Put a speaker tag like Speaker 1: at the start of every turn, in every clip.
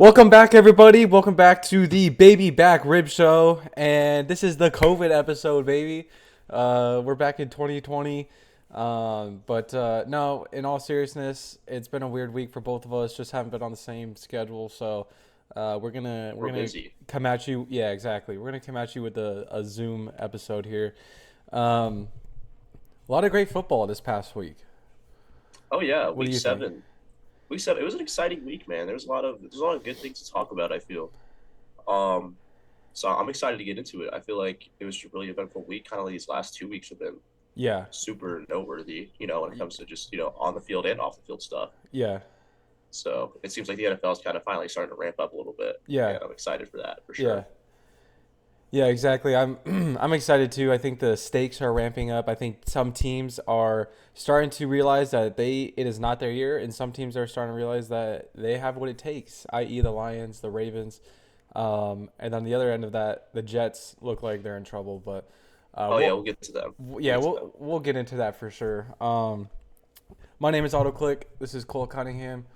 Speaker 1: Welcome back, everybody. Welcome back to the Baby Back Rib Show, and this is the COVID episode, baby. We're back in 2020, but no. In all seriousness, it's been a weird week for both of us. Just haven't been on the same schedule, so we're gonna we're
Speaker 2: We're
Speaker 1: gonna
Speaker 2: busy.
Speaker 1: come at you. Yeah, exactly. We're gonna come at you with a Zoom episode here. Um, a lot of great football this past week.
Speaker 2: Oh yeah,
Speaker 1: What do
Speaker 2: week
Speaker 1: you think?
Speaker 2: seven. Week seven. It was an exciting week, man. There's a lot of good things to talk about. I feel. Um, so I'm excited to get into it. I feel like it was a really eventful week. Kind of like these last 2 weeks have been
Speaker 1: Yeah,
Speaker 2: super noteworthy. When it
Speaker 1: Y-
Speaker 2: comes to just on the field and off the field stuff.
Speaker 1: yeah,
Speaker 2: So it seems like the NFL is kind of finally starting to ramp up a little bit,
Speaker 1: yeah,
Speaker 2: and I'm excited for that for
Speaker 1: yeah.
Speaker 2: sure.
Speaker 1: Yeah, exactly. I'm I'm excited too. I think the stakes are ramping up. I think some teams are starting to realize that it is not their year, and some teams are starting to realize that they have what it takes, i.e. the Lions, the Ravens, and on the other end of that, the Jets look like they're in trouble. But
Speaker 2: Oh yeah,
Speaker 1: we'll
Speaker 2: we'll get to them. We'll
Speaker 1: yeah,
Speaker 2: get to them.
Speaker 1: we'll get into that for sure. My name is AutoClick. This is Cole Cunningham,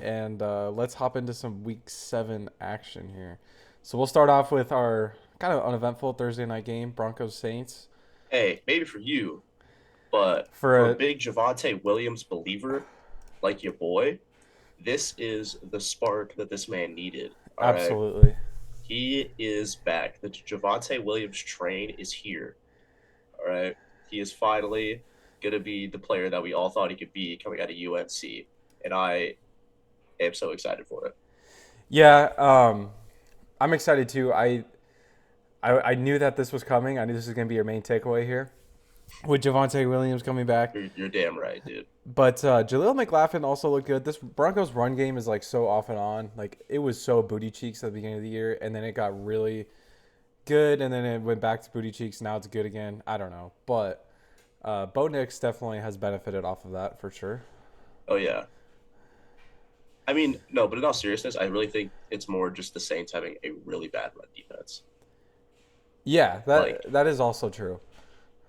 Speaker 1: and let's hop into some Week 7 action here. So we'll start off with our kind of uneventful Thursday night game, Broncos Saints.
Speaker 2: Hey, maybe for you, but
Speaker 1: For
Speaker 2: for a
Speaker 1: a
Speaker 2: big Javante Williams believer like your boy, this is the spark that this man needed. All right.
Speaker 1: Absolutely,
Speaker 2: He is back. The Javante Williams train is here. All right. He is finally going to be the player that we all thought he could be coming out of UNC. And I am so excited for it.
Speaker 1: yeah. I'm excited too. I knew that this was coming. I knew this was going to be your main takeaway here with Javante Williams coming back.
Speaker 2: You're damn right, dude.
Speaker 1: But Jaleel McLaughlin also looked good. This Broncos run game is like so off and on. Like it was so booty cheeks at the beginning of the year, and then it got really good, and then it went back to booty cheeks. Now it's good again. I don't know, but Bo Nix definitely has benefited off of that for sure.
Speaker 2: Oh, yeah. I mean, no, but in all seriousness, I really think it's more just the Saints having a really bad run defense.
Speaker 1: Yeah,
Speaker 2: Like,
Speaker 1: that is also true.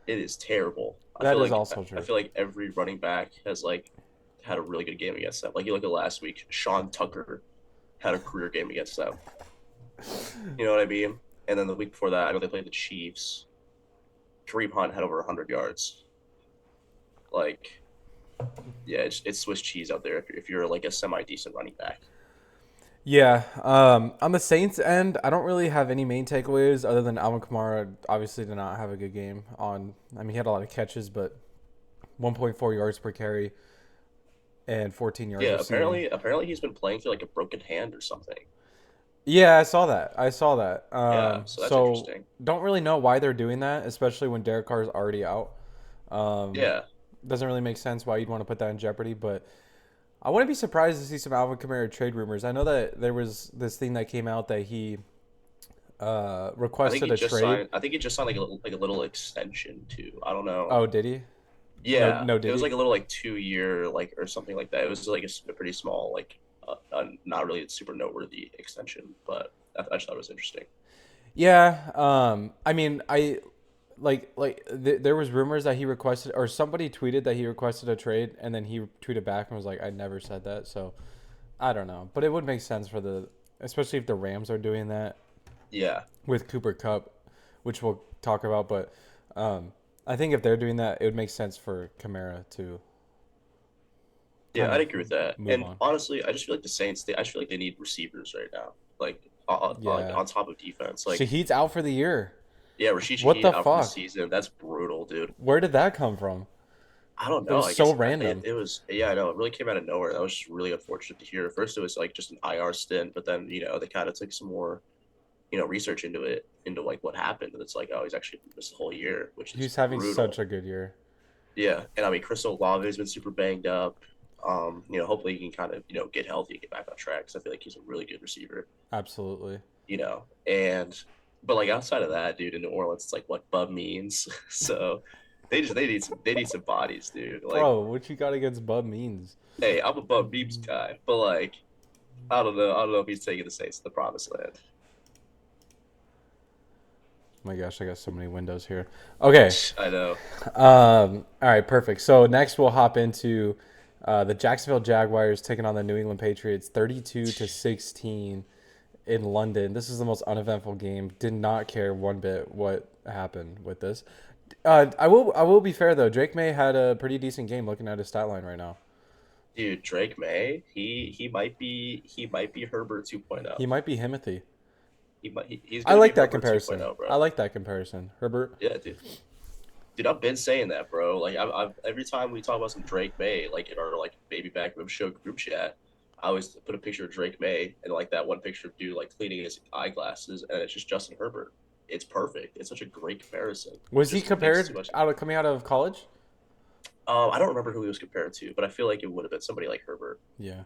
Speaker 2: it is terrible. I
Speaker 1: That
Speaker 2: feel
Speaker 1: is
Speaker 2: like
Speaker 1: also
Speaker 2: I
Speaker 1: true.
Speaker 2: feel like every running back has had a really good game against them. Like you look at last week, Sean Tucker had a career game against them. You know what I mean? And then the week before that, I know they played the Chiefs. Kareem Hunt had over 100 yards. Like, yeah, it's Swiss cheese out there if you're like a semi decent running back.
Speaker 1: Yeah. On the Saints end, I don't really have any main takeaways other than Alvin Kamara obviously did not have a good game. I mean, he had a lot of catches, but 1.4 yards per carry and 14 yards
Speaker 2: Yeah,
Speaker 1: receiving.
Speaker 2: apparently he's been playing through like a broken hand or something.
Speaker 1: Yeah, I saw that. I saw that.
Speaker 2: Yeah, so that's
Speaker 1: So
Speaker 2: interesting.
Speaker 1: don't really know why they're doing that, especially when Derek Carr is already out. Um,
Speaker 2: Yeah,
Speaker 1: doesn't really make sense why you'd want to put that in jeopardy, but I wouldn't be surprised to see some Alvin Kamara trade rumors. I know that there was this thing that came out that he requested a trade.
Speaker 2: I think he just signed like a little extension too. I don't know.
Speaker 1: Oh, did he? No,
Speaker 2: Yeah,
Speaker 1: no,
Speaker 2: it
Speaker 1: did
Speaker 2: was
Speaker 1: he?
Speaker 2: like a little like 2 year like or something like that. It was like a pretty small not really super noteworthy extension, but I just thought it was interesting.
Speaker 1: Yeah. I mean, there was rumors that he requested, or somebody tweeted that he requested a trade, and then he tweeted back and was like, "I never said that." So I don't know, but it would make sense especially if the Rams are doing that
Speaker 2: Yeah,
Speaker 1: with Cooper Cup, which we'll talk about. But I think if they're doing that, it would make sense for Kamara to kind
Speaker 2: yeah, I'd
Speaker 1: of
Speaker 2: agree with that.
Speaker 1: move
Speaker 2: And
Speaker 1: on.
Speaker 2: honestly, I just feel like the Saints, I just feel like they need receivers right now, like
Speaker 1: Yeah,
Speaker 2: on top of defense. Like,
Speaker 1: Shahid's out for the year.
Speaker 2: yeah, Rashid
Speaker 1: What
Speaker 2: Shaheed
Speaker 1: the
Speaker 2: out for the
Speaker 1: fuck?
Speaker 2: season. That's brutal, dude.
Speaker 1: Where did that come from?
Speaker 2: I don't
Speaker 1: It
Speaker 2: know.
Speaker 1: was
Speaker 2: I
Speaker 1: so
Speaker 2: guess
Speaker 1: random.
Speaker 2: it was, yeah, I know. It really came out of nowhere. That was just really unfortunate to hear. At first, it was like just an IR stint, but then, they kind of took some more, research into it, into like what happened. And it's like, oh, he's actually missed the whole year, which is
Speaker 1: He's having such
Speaker 2: brutal.
Speaker 1: a good year.
Speaker 2: Yeah. And I mean, Chris Olave has been super banged up. Hopefully he can kind of, get healthy and get back on track because I feel like he's a really good receiver,
Speaker 1: Absolutely.
Speaker 2: but like outside of that, dude, in New Orleans, it's like what Bub means. So they need some bodies, dude. Like,
Speaker 1: Bro, what you got against Bub Means?
Speaker 2: hey, I'm a Bub Memes guy, but like, I don't know. I don't know if he's taking the Saints to the promised land.
Speaker 1: Oh my gosh, I got so many windows here. Okay.
Speaker 2: I know.
Speaker 1: All right, perfect. So next we'll hop into The Jacksonville Jaguars taking on the New England Patriots, 32-16 in London. This is the most uneventful game. Did not care one bit what happened with this. I will be fair though. Drake May had a pretty decent game looking at his stat line right now.
Speaker 2: Dude, Drake May, he might be Herbert 2.0.
Speaker 1: He might be Himothy.
Speaker 2: He's
Speaker 1: I
Speaker 2: gonna be
Speaker 1: like that
Speaker 2: Herbert
Speaker 1: comparison.
Speaker 2: 2.0,
Speaker 1: I
Speaker 2: bro.
Speaker 1: like that comparison. Herbert.
Speaker 2: Yeah, dude. Dude, I've been saying that, bro. Like, every time we talk about some Drake May, like in our like baby back room show group chat, I always put a picture of Drake May and like that one picture of dude like cleaning his eyeglasses, and it's just Justin Herbert. It's perfect. It's such a great comparison. It
Speaker 1: Was he
Speaker 2: just makes too
Speaker 1: compared
Speaker 2: much.
Speaker 1: coming out of college?
Speaker 2: I don't remember who he was compared to, but I feel like it would have been somebody like Herbert.
Speaker 1: Yeah.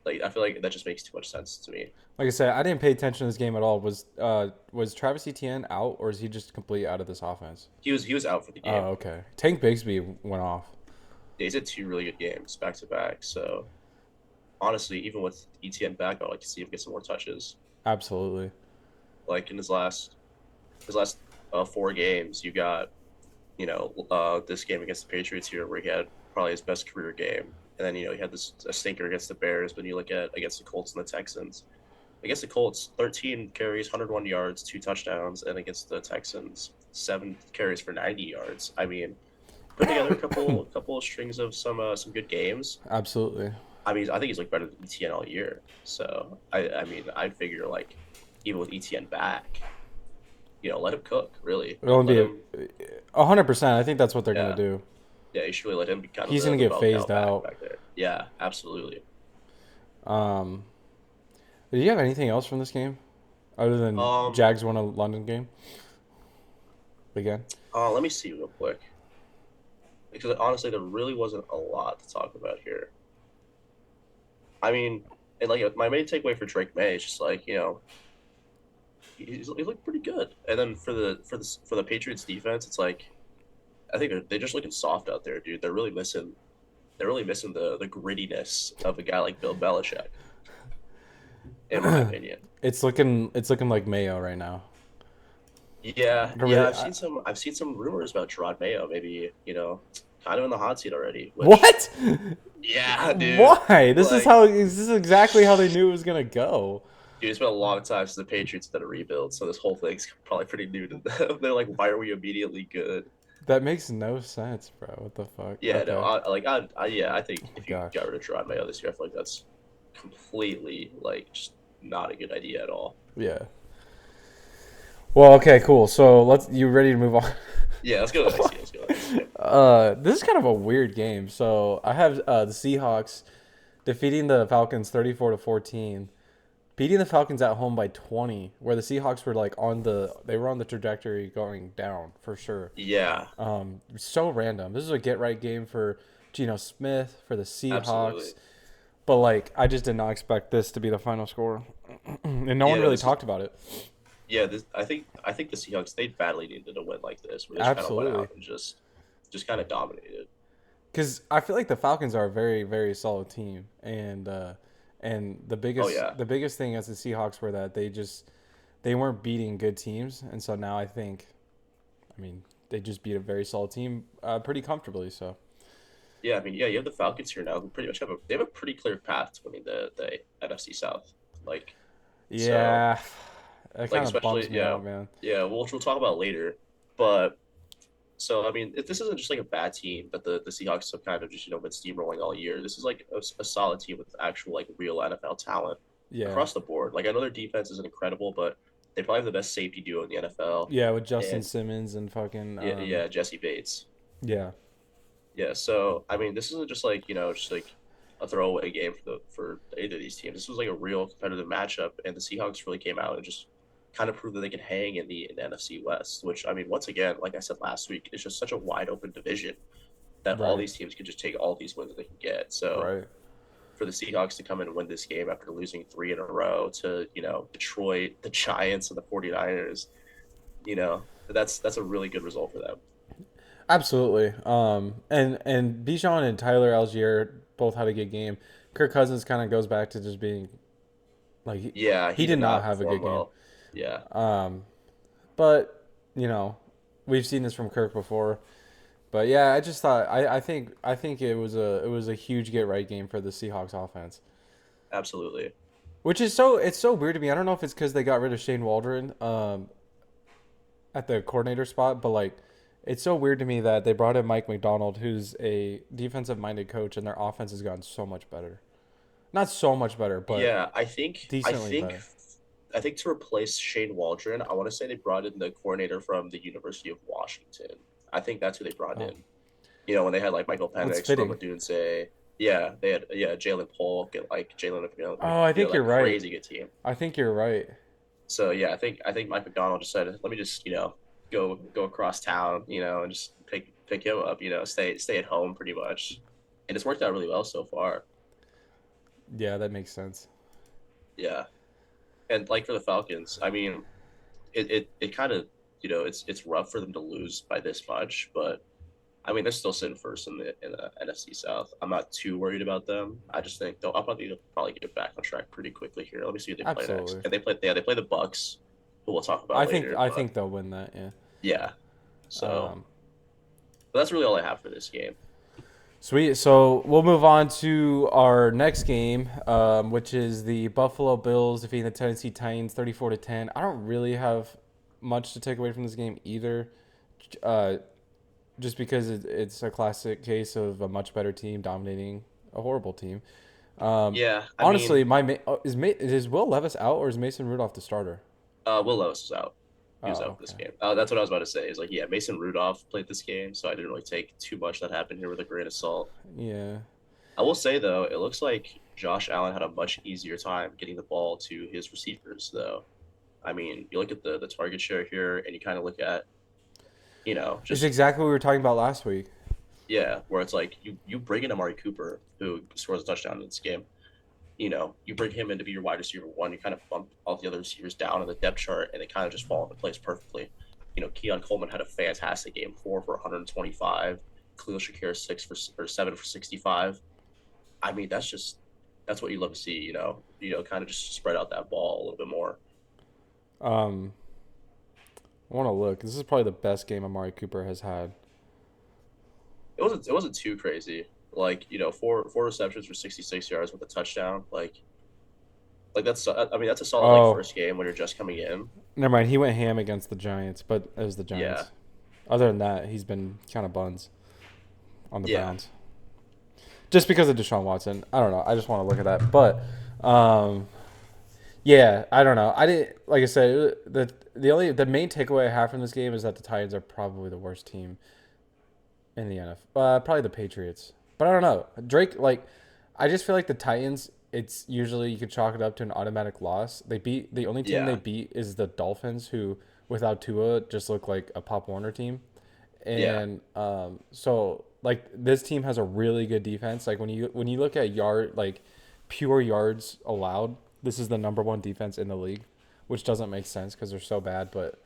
Speaker 2: Like, I feel like that just makes too much sense to me.
Speaker 1: Like I said, I didn't pay attention to this game at all. Was Travis Etienne out or is he just completely out of this offense?
Speaker 2: He was out for the
Speaker 1: Oh,
Speaker 2: game.
Speaker 1: okay. Tank Bigsby went off.
Speaker 2: Yeah, he's had two really good games back to back. So honestly, even with ETN back, I'd like to see him get some more touches.
Speaker 1: Absolutely.
Speaker 2: Like in his last 4 games, you got this game against the Patriots here where he had probably his best career game, and then he had this a stinker against the Bears. But you look at against the Colts and the Texans. Against the Colts, 13 carries, 101 yards, 2 touchdowns, and against the Texans, 7 carries for 90 yards. I mean, put together a couple of strings of some good games.
Speaker 1: Absolutely.
Speaker 2: I mean, I think he's like better than ETN all year. So I mean, I figure like even with ETN back, let him cook. Really,
Speaker 1: It'll
Speaker 2: let
Speaker 1: be
Speaker 2: him.
Speaker 1: 100%. I think that's what they're gonna
Speaker 2: Yeah,
Speaker 1: do.
Speaker 2: yeah. You should really let him be kind of
Speaker 1: He's
Speaker 2: the
Speaker 1: gonna
Speaker 2: the
Speaker 1: get
Speaker 2: bell cow
Speaker 1: phased
Speaker 2: back
Speaker 1: out.
Speaker 2: back there. Yeah, absolutely.
Speaker 1: Um, did you have anything else from this game other than
Speaker 2: Um,
Speaker 1: Jags won a London game again?
Speaker 2: let me see real quick because honestly, there really wasn't a lot to talk about here. I mean, and like my main takeaway for Drake May is just like he looked pretty good, and then for the Patriots defense, it's like I think they're just looking soft out there, dude. They're really missing the grittiness of a guy like Bill Belichick, in my opinion.
Speaker 1: It's looking like Mayo right now.
Speaker 2: Yeah, yeah.
Speaker 1: Really,
Speaker 2: I've seen some rumors about Gerard Mayo, maybe kind of in the hot seat already. Which,
Speaker 1: what?
Speaker 2: yeah, dude.
Speaker 1: Why?
Speaker 2: Like,
Speaker 1: This is exactly how they knew it was gonna go.
Speaker 2: dude, it's been a long time since the Patriots did a rebuild, so this whole thing's probably pretty new to them. They're like, why are we immediately good?
Speaker 1: That makes no sense, bro. What the fuck?
Speaker 2: Yeah, no,
Speaker 1: Okay.
Speaker 2: yeah, I think
Speaker 1: Oh,
Speaker 2: if you got
Speaker 1: gosh.
Speaker 2: rid of Gerard Mayo this year, I feel like that's completely like just not a good idea at all.
Speaker 1: Yeah. Well, okay, cool. So you ready to move on?
Speaker 2: Yeah, let's go to the next game. Let's go to the next game.
Speaker 1: This is kind of a weird game. So I have the Seahawks defeating the Falcons 34-14, beating the Falcons at home by 20, where the Seahawks were like they were on the trajectory going down for sure.
Speaker 2: Yeah,
Speaker 1: So random. This is a get right game for Geno Smith for the
Speaker 2: absolutely.
Speaker 1: Seahawks, but like I just did not expect this to be the final score, and no
Speaker 2: Yeah,
Speaker 1: one
Speaker 2: no,
Speaker 1: really
Speaker 2: this is
Speaker 1: talked about it.
Speaker 2: yeah. I think the Seahawks they badly needed a win like this, where they just kind of went
Speaker 1: Absolutely.
Speaker 2: out and just kind of dominated.
Speaker 1: Because I feel like the Falcons are a very, very solid team, and
Speaker 2: Oh yeah,
Speaker 1: the biggest thing as the Seahawks were that they weren't beating good teams, and so now I mean, they just beat a very solid team pretty comfortably. So
Speaker 2: yeah. I mean, yeah, you have the Falcons here now. Who pretty much they have a pretty clear path to winning the NFC South. Like so,
Speaker 1: yeah, that
Speaker 2: like
Speaker 1: kind of
Speaker 2: especially
Speaker 1: bums me
Speaker 2: yeah,
Speaker 1: out, man.
Speaker 2: yeah. We'll talk about later, but so I mean, if this isn't just like a bad team that the Seahawks have kind of just been steamrolling all year. This is like a solid team with actual like real NFL talent
Speaker 1: Yeah,
Speaker 2: across the board. Like I know their defense isn't incredible, but they probably have the best safety duo in the NFL.
Speaker 1: yeah, with Justin
Speaker 2: And
Speaker 1: Simmons and fucking
Speaker 2: yeah, yeah, Jesse Bates.
Speaker 1: yeah,
Speaker 2: Yeah, so I mean, this isn't just like just like a throwaway game for either of these teams. This was like a real competitive matchup, and the Seahawks really came out and just kind of proved that they can hang in the NFC West. Which I mean, once again, like I said last week, it's just such a wide open division that all
Speaker 1: right,
Speaker 2: these teams can just take all these wins that they can get. So
Speaker 1: right.
Speaker 2: for the Seahawks to come in and win this game after losing 3 in a row to Detroit, the Giants, and the 49ers, that's a really good result for them.
Speaker 1: Absolutely. And Bijan and Tyler Algier both had a good game. Kirk Cousins kind of goes back to just being like
Speaker 2: Yeah,
Speaker 1: he
Speaker 2: he
Speaker 1: did
Speaker 2: did
Speaker 1: not
Speaker 2: not
Speaker 1: have a
Speaker 2: perform
Speaker 1: good game.
Speaker 2: well. Yeah.
Speaker 1: But you know, we've seen this from Kirk before. But yeah, I just thought I think it was a huge get right game for the Seahawks offense.
Speaker 2: Absolutely.
Speaker 1: Which is it's so weird to me. I don't know if it's because they got rid of Shane Waldron at the coordinator spot, but like it's so weird to me that they brought in Mike McDonald, who's a defensive minded coach, and their offense has gotten so much better. Not so much better, but
Speaker 2: Yeah, I think I
Speaker 1: decently
Speaker 2: think
Speaker 1: better.
Speaker 2: I think to replace Shane Waldron, I want to say they brought in the coordinator from the University of Washington. I think that's who they brought
Speaker 1: Oh,
Speaker 2: in. You know, when they had like Michael
Speaker 1: that's
Speaker 2: Penix, Roma
Speaker 1: fitting.
Speaker 2: Dunze, yeah, they had Jalen Polk and like Jalen,
Speaker 1: Oh, I think
Speaker 2: that
Speaker 1: you're right.
Speaker 2: crazy good team.
Speaker 1: I think you're right.
Speaker 2: So yeah, I think Mike McDonald just said, let me just go across town, and just pick him up, stay at home pretty much, and it's worked out really well so far.
Speaker 1: Yeah, that makes sense.
Speaker 2: Yeah, and like for the Falcons, I mean, it kind of it's rough for them to lose by this much, but I mean they're still sitting first in the NFC South. I'm not too worried about them. I just think they'll probably get back on track pretty quickly here. Let me see who they play next.
Speaker 1: Absolutely.
Speaker 2: And they play the Bucks, who we'll talk
Speaker 1: I
Speaker 2: about
Speaker 1: think
Speaker 2: later.
Speaker 1: I
Speaker 2: But
Speaker 1: think they'll win that. Yeah.
Speaker 2: yeah, so
Speaker 1: Um,
Speaker 2: but that's really all I have for this game.
Speaker 1: Sweet. So we'll move on to our next game, which is the Buffalo Bills defeating the Tennessee Titans 34-10. I don't really have much to take away from this game either, uh, just because it's a classic case of a much better team dominating a horrible team.
Speaker 2: Yeah, I mean,
Speaker 1: Honestly, is Will Levis out or is Mason Rudolph the starter?
Speaker 2: Will Levis is out. He was
Speaker 1: Oh,
Speaker 2: out for this
Speaker 1: okay.
Speaker 2: game. That's what I was about to say. Is like, yeah, Mason Rudolph played this game, so I didn't really take too much that happened here with a grain of salt.
Speaker 1: Yeah.
Speaker 2: I will say though, it looks like Josh Allen had a much easier time getting the ball to his receivers, though. I mean, you look at the target share here, and you kind of look at,
Speaker 1: It's
Speaker 2: just
Speaker 1: exactly what we were talking about last week.
Speaker 2: yeah, where it's like you bring in Amari Cooper, who scores a touchdown in this game. You bring him in to be your wide receiver one. You kind of bump all the other receivers down in the depth chart, and they kind of just fall into place perfectly. Keon Coleman had a fantastic game, 4 for 125. Khalil Shakir 6 for 7 for 65. I mean, that's what you love to see. Kind of just spread out that ball a little bit more.
Speaker 1: Um, I want to look. This is probably the best game Amari Cooper has had.
Speaker 2: It wasn't too crazy. Like four receptions for 66 yards with a touchdown. Like that's I mean that's a solid like
Speaker 1: Oh,
Speaker 2: first game when you're just coming in.
Speaker 1: never mind. He went ham against the Giants, but it was the
Speaker 2: Yeah,
Speaker 1: Giants. Other than that, he's been kind of buns on the
Speaker 2: yeah,
Speaker 1: Browns. Just because of Deshaun Watson. I don't know. I just want to look at that. But yeah, I don't know. I didn't like I said the main takeaway I have from this game is that the Titans are probably the worst team in the NFL. Probably the Patriots. But I don't know. Drake like I just feel like the Titans it's usually you could chalk it up to an automatic loss. The only team they
Speaker 2: yeah,
Speaker 1: beat is the Dolphins who without Tua just look like a Pop Warner team.
Speaker 2: yeah,
Speaker 1: And so like this team has a really good defense. Like when you look at pure yards allowed, this is the number one defense in the league, which doesn't make sense because they're so bad. But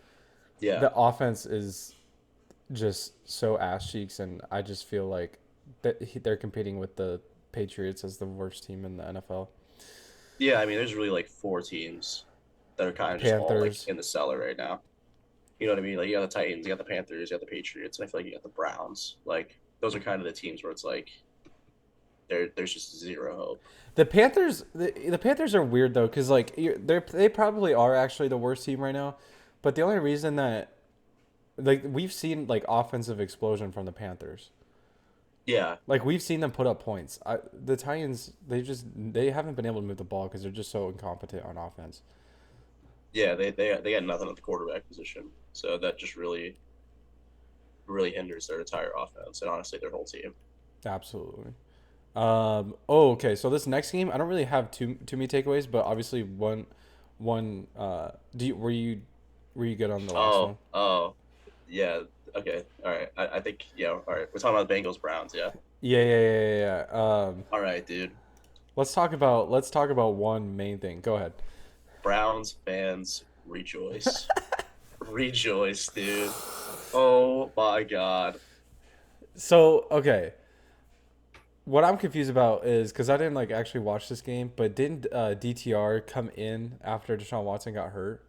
Speaker 2: yeah,
Speaker 1: the offense is just so ass cheeks, and I just feel like they're competing with the Patriots as the worst team in the NFL.
Speaker 2: yeah. I mean, there's really like four teams that are kind of just all like
Speaker 1: Panthers.
Speaker 2: in the cellar right now. You know what I mean? Like you got the Titans, you got the Panthers, you got the Patriots, and I feel like you got the Browns. Like those are kind of the teams where it's like there's just zero hope.
Speaker 1: The Panthers are weird though, because like they probably are actually the worst team right now, but the only reason that like we've seen like offensive explosion from the Panthers.
Speaker 2: Yeah,
Speaker 1: Like we've seen them put up points. The Titans, they haven't been able to move the ball because they're just so incompetent on offense.
Speaker 2: yeah. They got nothing at the quarterback position, so that just really hinders their entire offense and honestly their whole team.
Speaker 1: Absolutely. Oh, okay. So this next game, I don't really have too many takeaways, but obviously one. Do you were you good on the last one?
Speaker 2: Oh, yeah. Okay, all right. I think yeah. All right, we're talking about Bengals Browns. Yeah.
Speaker 1: Yeah.
Speaker 2: All right, dude.
Speaker 1: Let's talk about one main thing. Go ahead.
Speaker 2: Browns fans rejoice, rejoice, dude. Oh my God.
Speaker 1: So okay, what I'm confused about is because I didn't like actually watch this game, but didn't DTR come in after Deshaun Watson got hurt?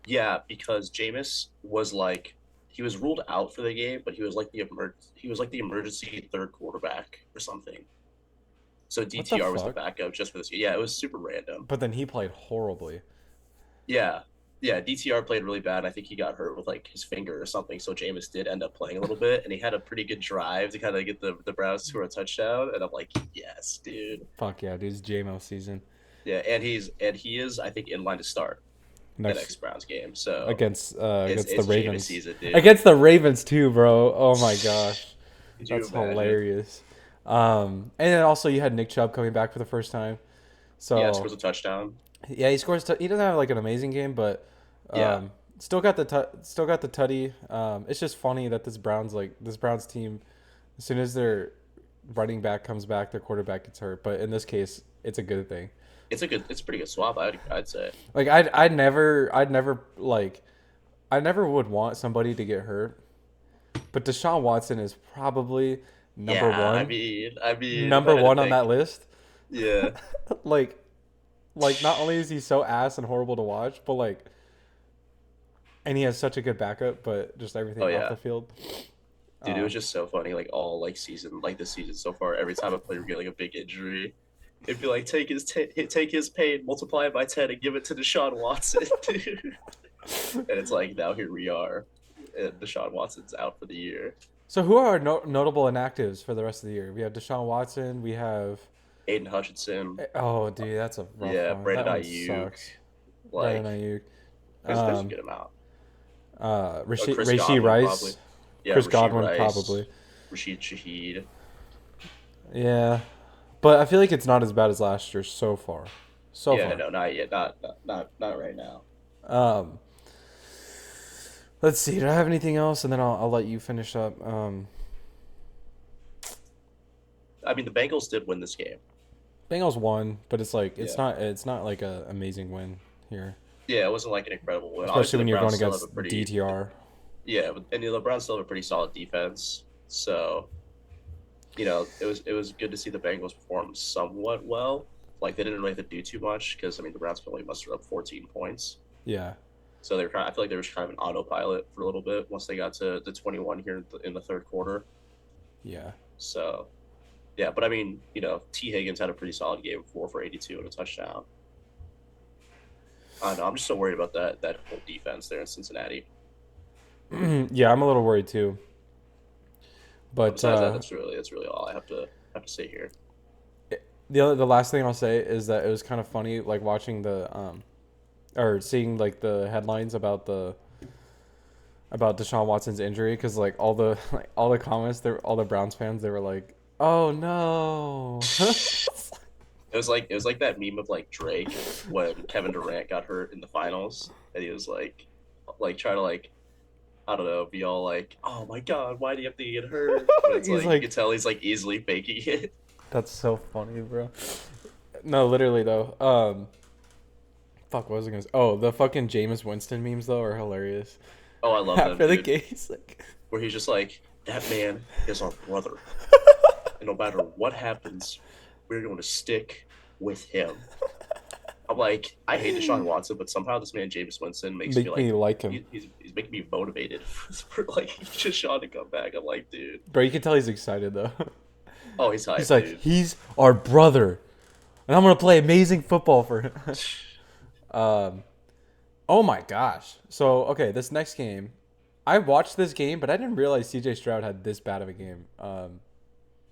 Speaker 2: Yeah, because Jameis was like he was ruled out for the game, but he was like the emergency third quarterback or something. So
Speaker 1: What the
Speaker 2: DTR was the
Speaker 1: fuck?
Speaker 2: backup just for this. Yeah, it was super random.
Speaker 1: But then he played horribly.
Speaker 2: Yeah. Yeah, DTR played really bad. I think he got hurt with like his finger or something. So Jameis did end up playing a little bit, and he had a pretty good drive to kind of get the Browns to score a touchdown. And I'm like, yes, dude.
Speaker 1: Fuck yeah, dude. It's JMO season.
Speaker 2: Yeah, and he is I think in line to start the
Speaker 1: Next
Speaker 2: next Browns game. So
Speaker 1: against the
Speaker 2: it's Jameis
Speaker 1: Ravens.
Speaker 2: season, dude.
Speaker 1: Against the Ravens too, bro. Oh my gosh.
Speaker 2: Could you
Speaker 1: That's
Speaker 2: imagine?
Speaker 1: hilarious. And then also you had Nick Chubb coming back for the first time.
Speaker 2: Yeah,
Speaker 1: So
Speaker 2: scores a touchdown.
Speaker 1: yeah, he scores. He doesn't have like an amazing game, but
Speaker 2: Yeah,
Speaker 1: still got the tutty. It's just funny that this Browns team, as soon as their running back comes back, their quarterback gets hurt. But in this case, it's a good thing.
Speaker 2: it's a pretty good swap. I'd say.
Speaker 1: Like I never would want somebody to get hurt, but Deshaun Watson is probably number
Speaker 2: Yeah,
Speaker 1: one,
Speaker 2: if I
Speaker 1: number
Speaker 2: had to
Speaker 1: one on that
Speaker 2: pick,
Speaker 1: list.
Speaker 2: yeah,
Speaker 1: like not only is he so ass and horrible to watch, but and he has such a good backup, but just
Speaker 2: oh
Speaker 1: everything off
Speaker 2: yeah,
Speaker 1: the field.
Speaker 2: dude, it
Speaker 1: Um,
Speaker 2: was just so funny. Like all like season, like this season so far, every time a player would get like a big injury, it'd be like take his pain, multiply it by 10, and give it to Deshaun Watson, dude. And it's like now here we are, and Deshaun Watson's out for the year.
Speaker 1: so who are our notable inactives for the rest of the year? We have Deshaun Watson. We have
Speaker 2: Aiden Hutchinson,
Speaker 1: oh dude, that's a rough
Speaker 2: yeah,
Speaker 1: one.
Speaker 2: Brandon
Speaker 1: That one
Speaker 2: Ayuk,
Speaker 1: sucks. Brandon
Speaker 2: like
Speaker 1: Ayuk.
Speaker 2: there's a
Speaker 1: Um,
Speaker 2: good amount. Chris
Speaker 1: Rasheed
Speaker 2: Godwin probably,
Speaker 1: Rice.
Speaker 2: yeah,
Speaker 1: Chris
Speaker 2: Rasheed
Speaker 1: Godwin
Speaker 2: Rice,
Speaker 1: probably.
Speaker 2: Rashid Shaheed.
Speaker 1: Yeah, but I feel like it's not as bad as last year so far. So
Speaker 2: Yeah,
Speaker 1: far.
Speaker 2: no, not yet, not right now.
Speaker 1: Um, let's see. Do I have anything else? And then I'll let you finish up.
Speaker 2: I mean, the Bengals did win this game.
Speaker 1: Bengals won, but
Speaker 2: Yeah,
Speaker 1: it's not like a amazing win here,
Speaker 2: yeah, it wasn't like an incredible win.
Speaker 1: especially
Speaker 2: Obviously, the
Speaker 1: when you're going
Speaker 2: Browns still have a
Speaker 1: against
Speaker 2: pretty
Speaker 1: DTR.
Speaker 2: yeah, and the Browns still have a pretty solid defense. So it was good to see the Bengals perform somewhat well. Like they didn't really have to do too much because I mean the Browns only mustered up 14 points.
Speaker 1: Yeah,
Speaker 2: So they were I feel like they were just kind of an autopilot for a little bit once they got to the 21 here in the third quarter.
Speaker 1: yeah.
Speaker 2: So yeah, but I mean, T. Higgins had a pretty solid game, 4 for 82 and a touchdown. I don't know. I'm just so worried about that whole defense there in Cincinnati.
Speaker 1: Yeah, I'm a little worried too.
Speaker 2: But
Speaker 1: But
Speaker 2: besides that, that's really all I have to say here.
Speaker 1: the last thing I'll say is that it was kind of funny, like watching or seeing like the headlines about Deshaun Watson's injury, because like all the comments, all the Browns fans, they were like, "Oh no."
Speaker 2: It was like that meme of like Drake when Kevin Durant got hurt in the finals, and he was like trying to like I don't know, be all like, "Oh my God, why do you have to get hurt?" But it's
Speaker 1: He's
Speaker 2: like you
Speaker 1: like,
Speaker 2: can tell he's like easily faking it.
Speaker 1: "That's so funny, bro." No, literally though. Fuck, what was I gonna say? Oh, the fucking Jameis Winston memes though are hilarious.
Speaker 2: Oh, I love them,
Speaker 1: After the
Speaker 2: dude.
Speaker 1: game, he's like,
Speaker 2: Where he's just like, "That man is our brother, and no matter what happens, we're going to stick with him." I'm like, I hate Deshaun Watson, but somehow this man James Winston makes me
Speaker 1: make me
Speaker 2: like
Speaker 1: like him,
Speaker 2: he's making me motivated for like Deshaun to come back. I'm like, dude,
Speaker 1: bro. You can tell he's excited though.
Speaker 2: oh, he's
Speaker 1: He's
Speaker 2: hyped,
Speaker 1: like,
Speaker 2: dude.
Speaker 1: he's our brother, and I'm gonna play amazing football for him. um, oh my gosh. So okay, this next game, I watched this game, but I didn't realize C.J. Stroud had this bad of a game.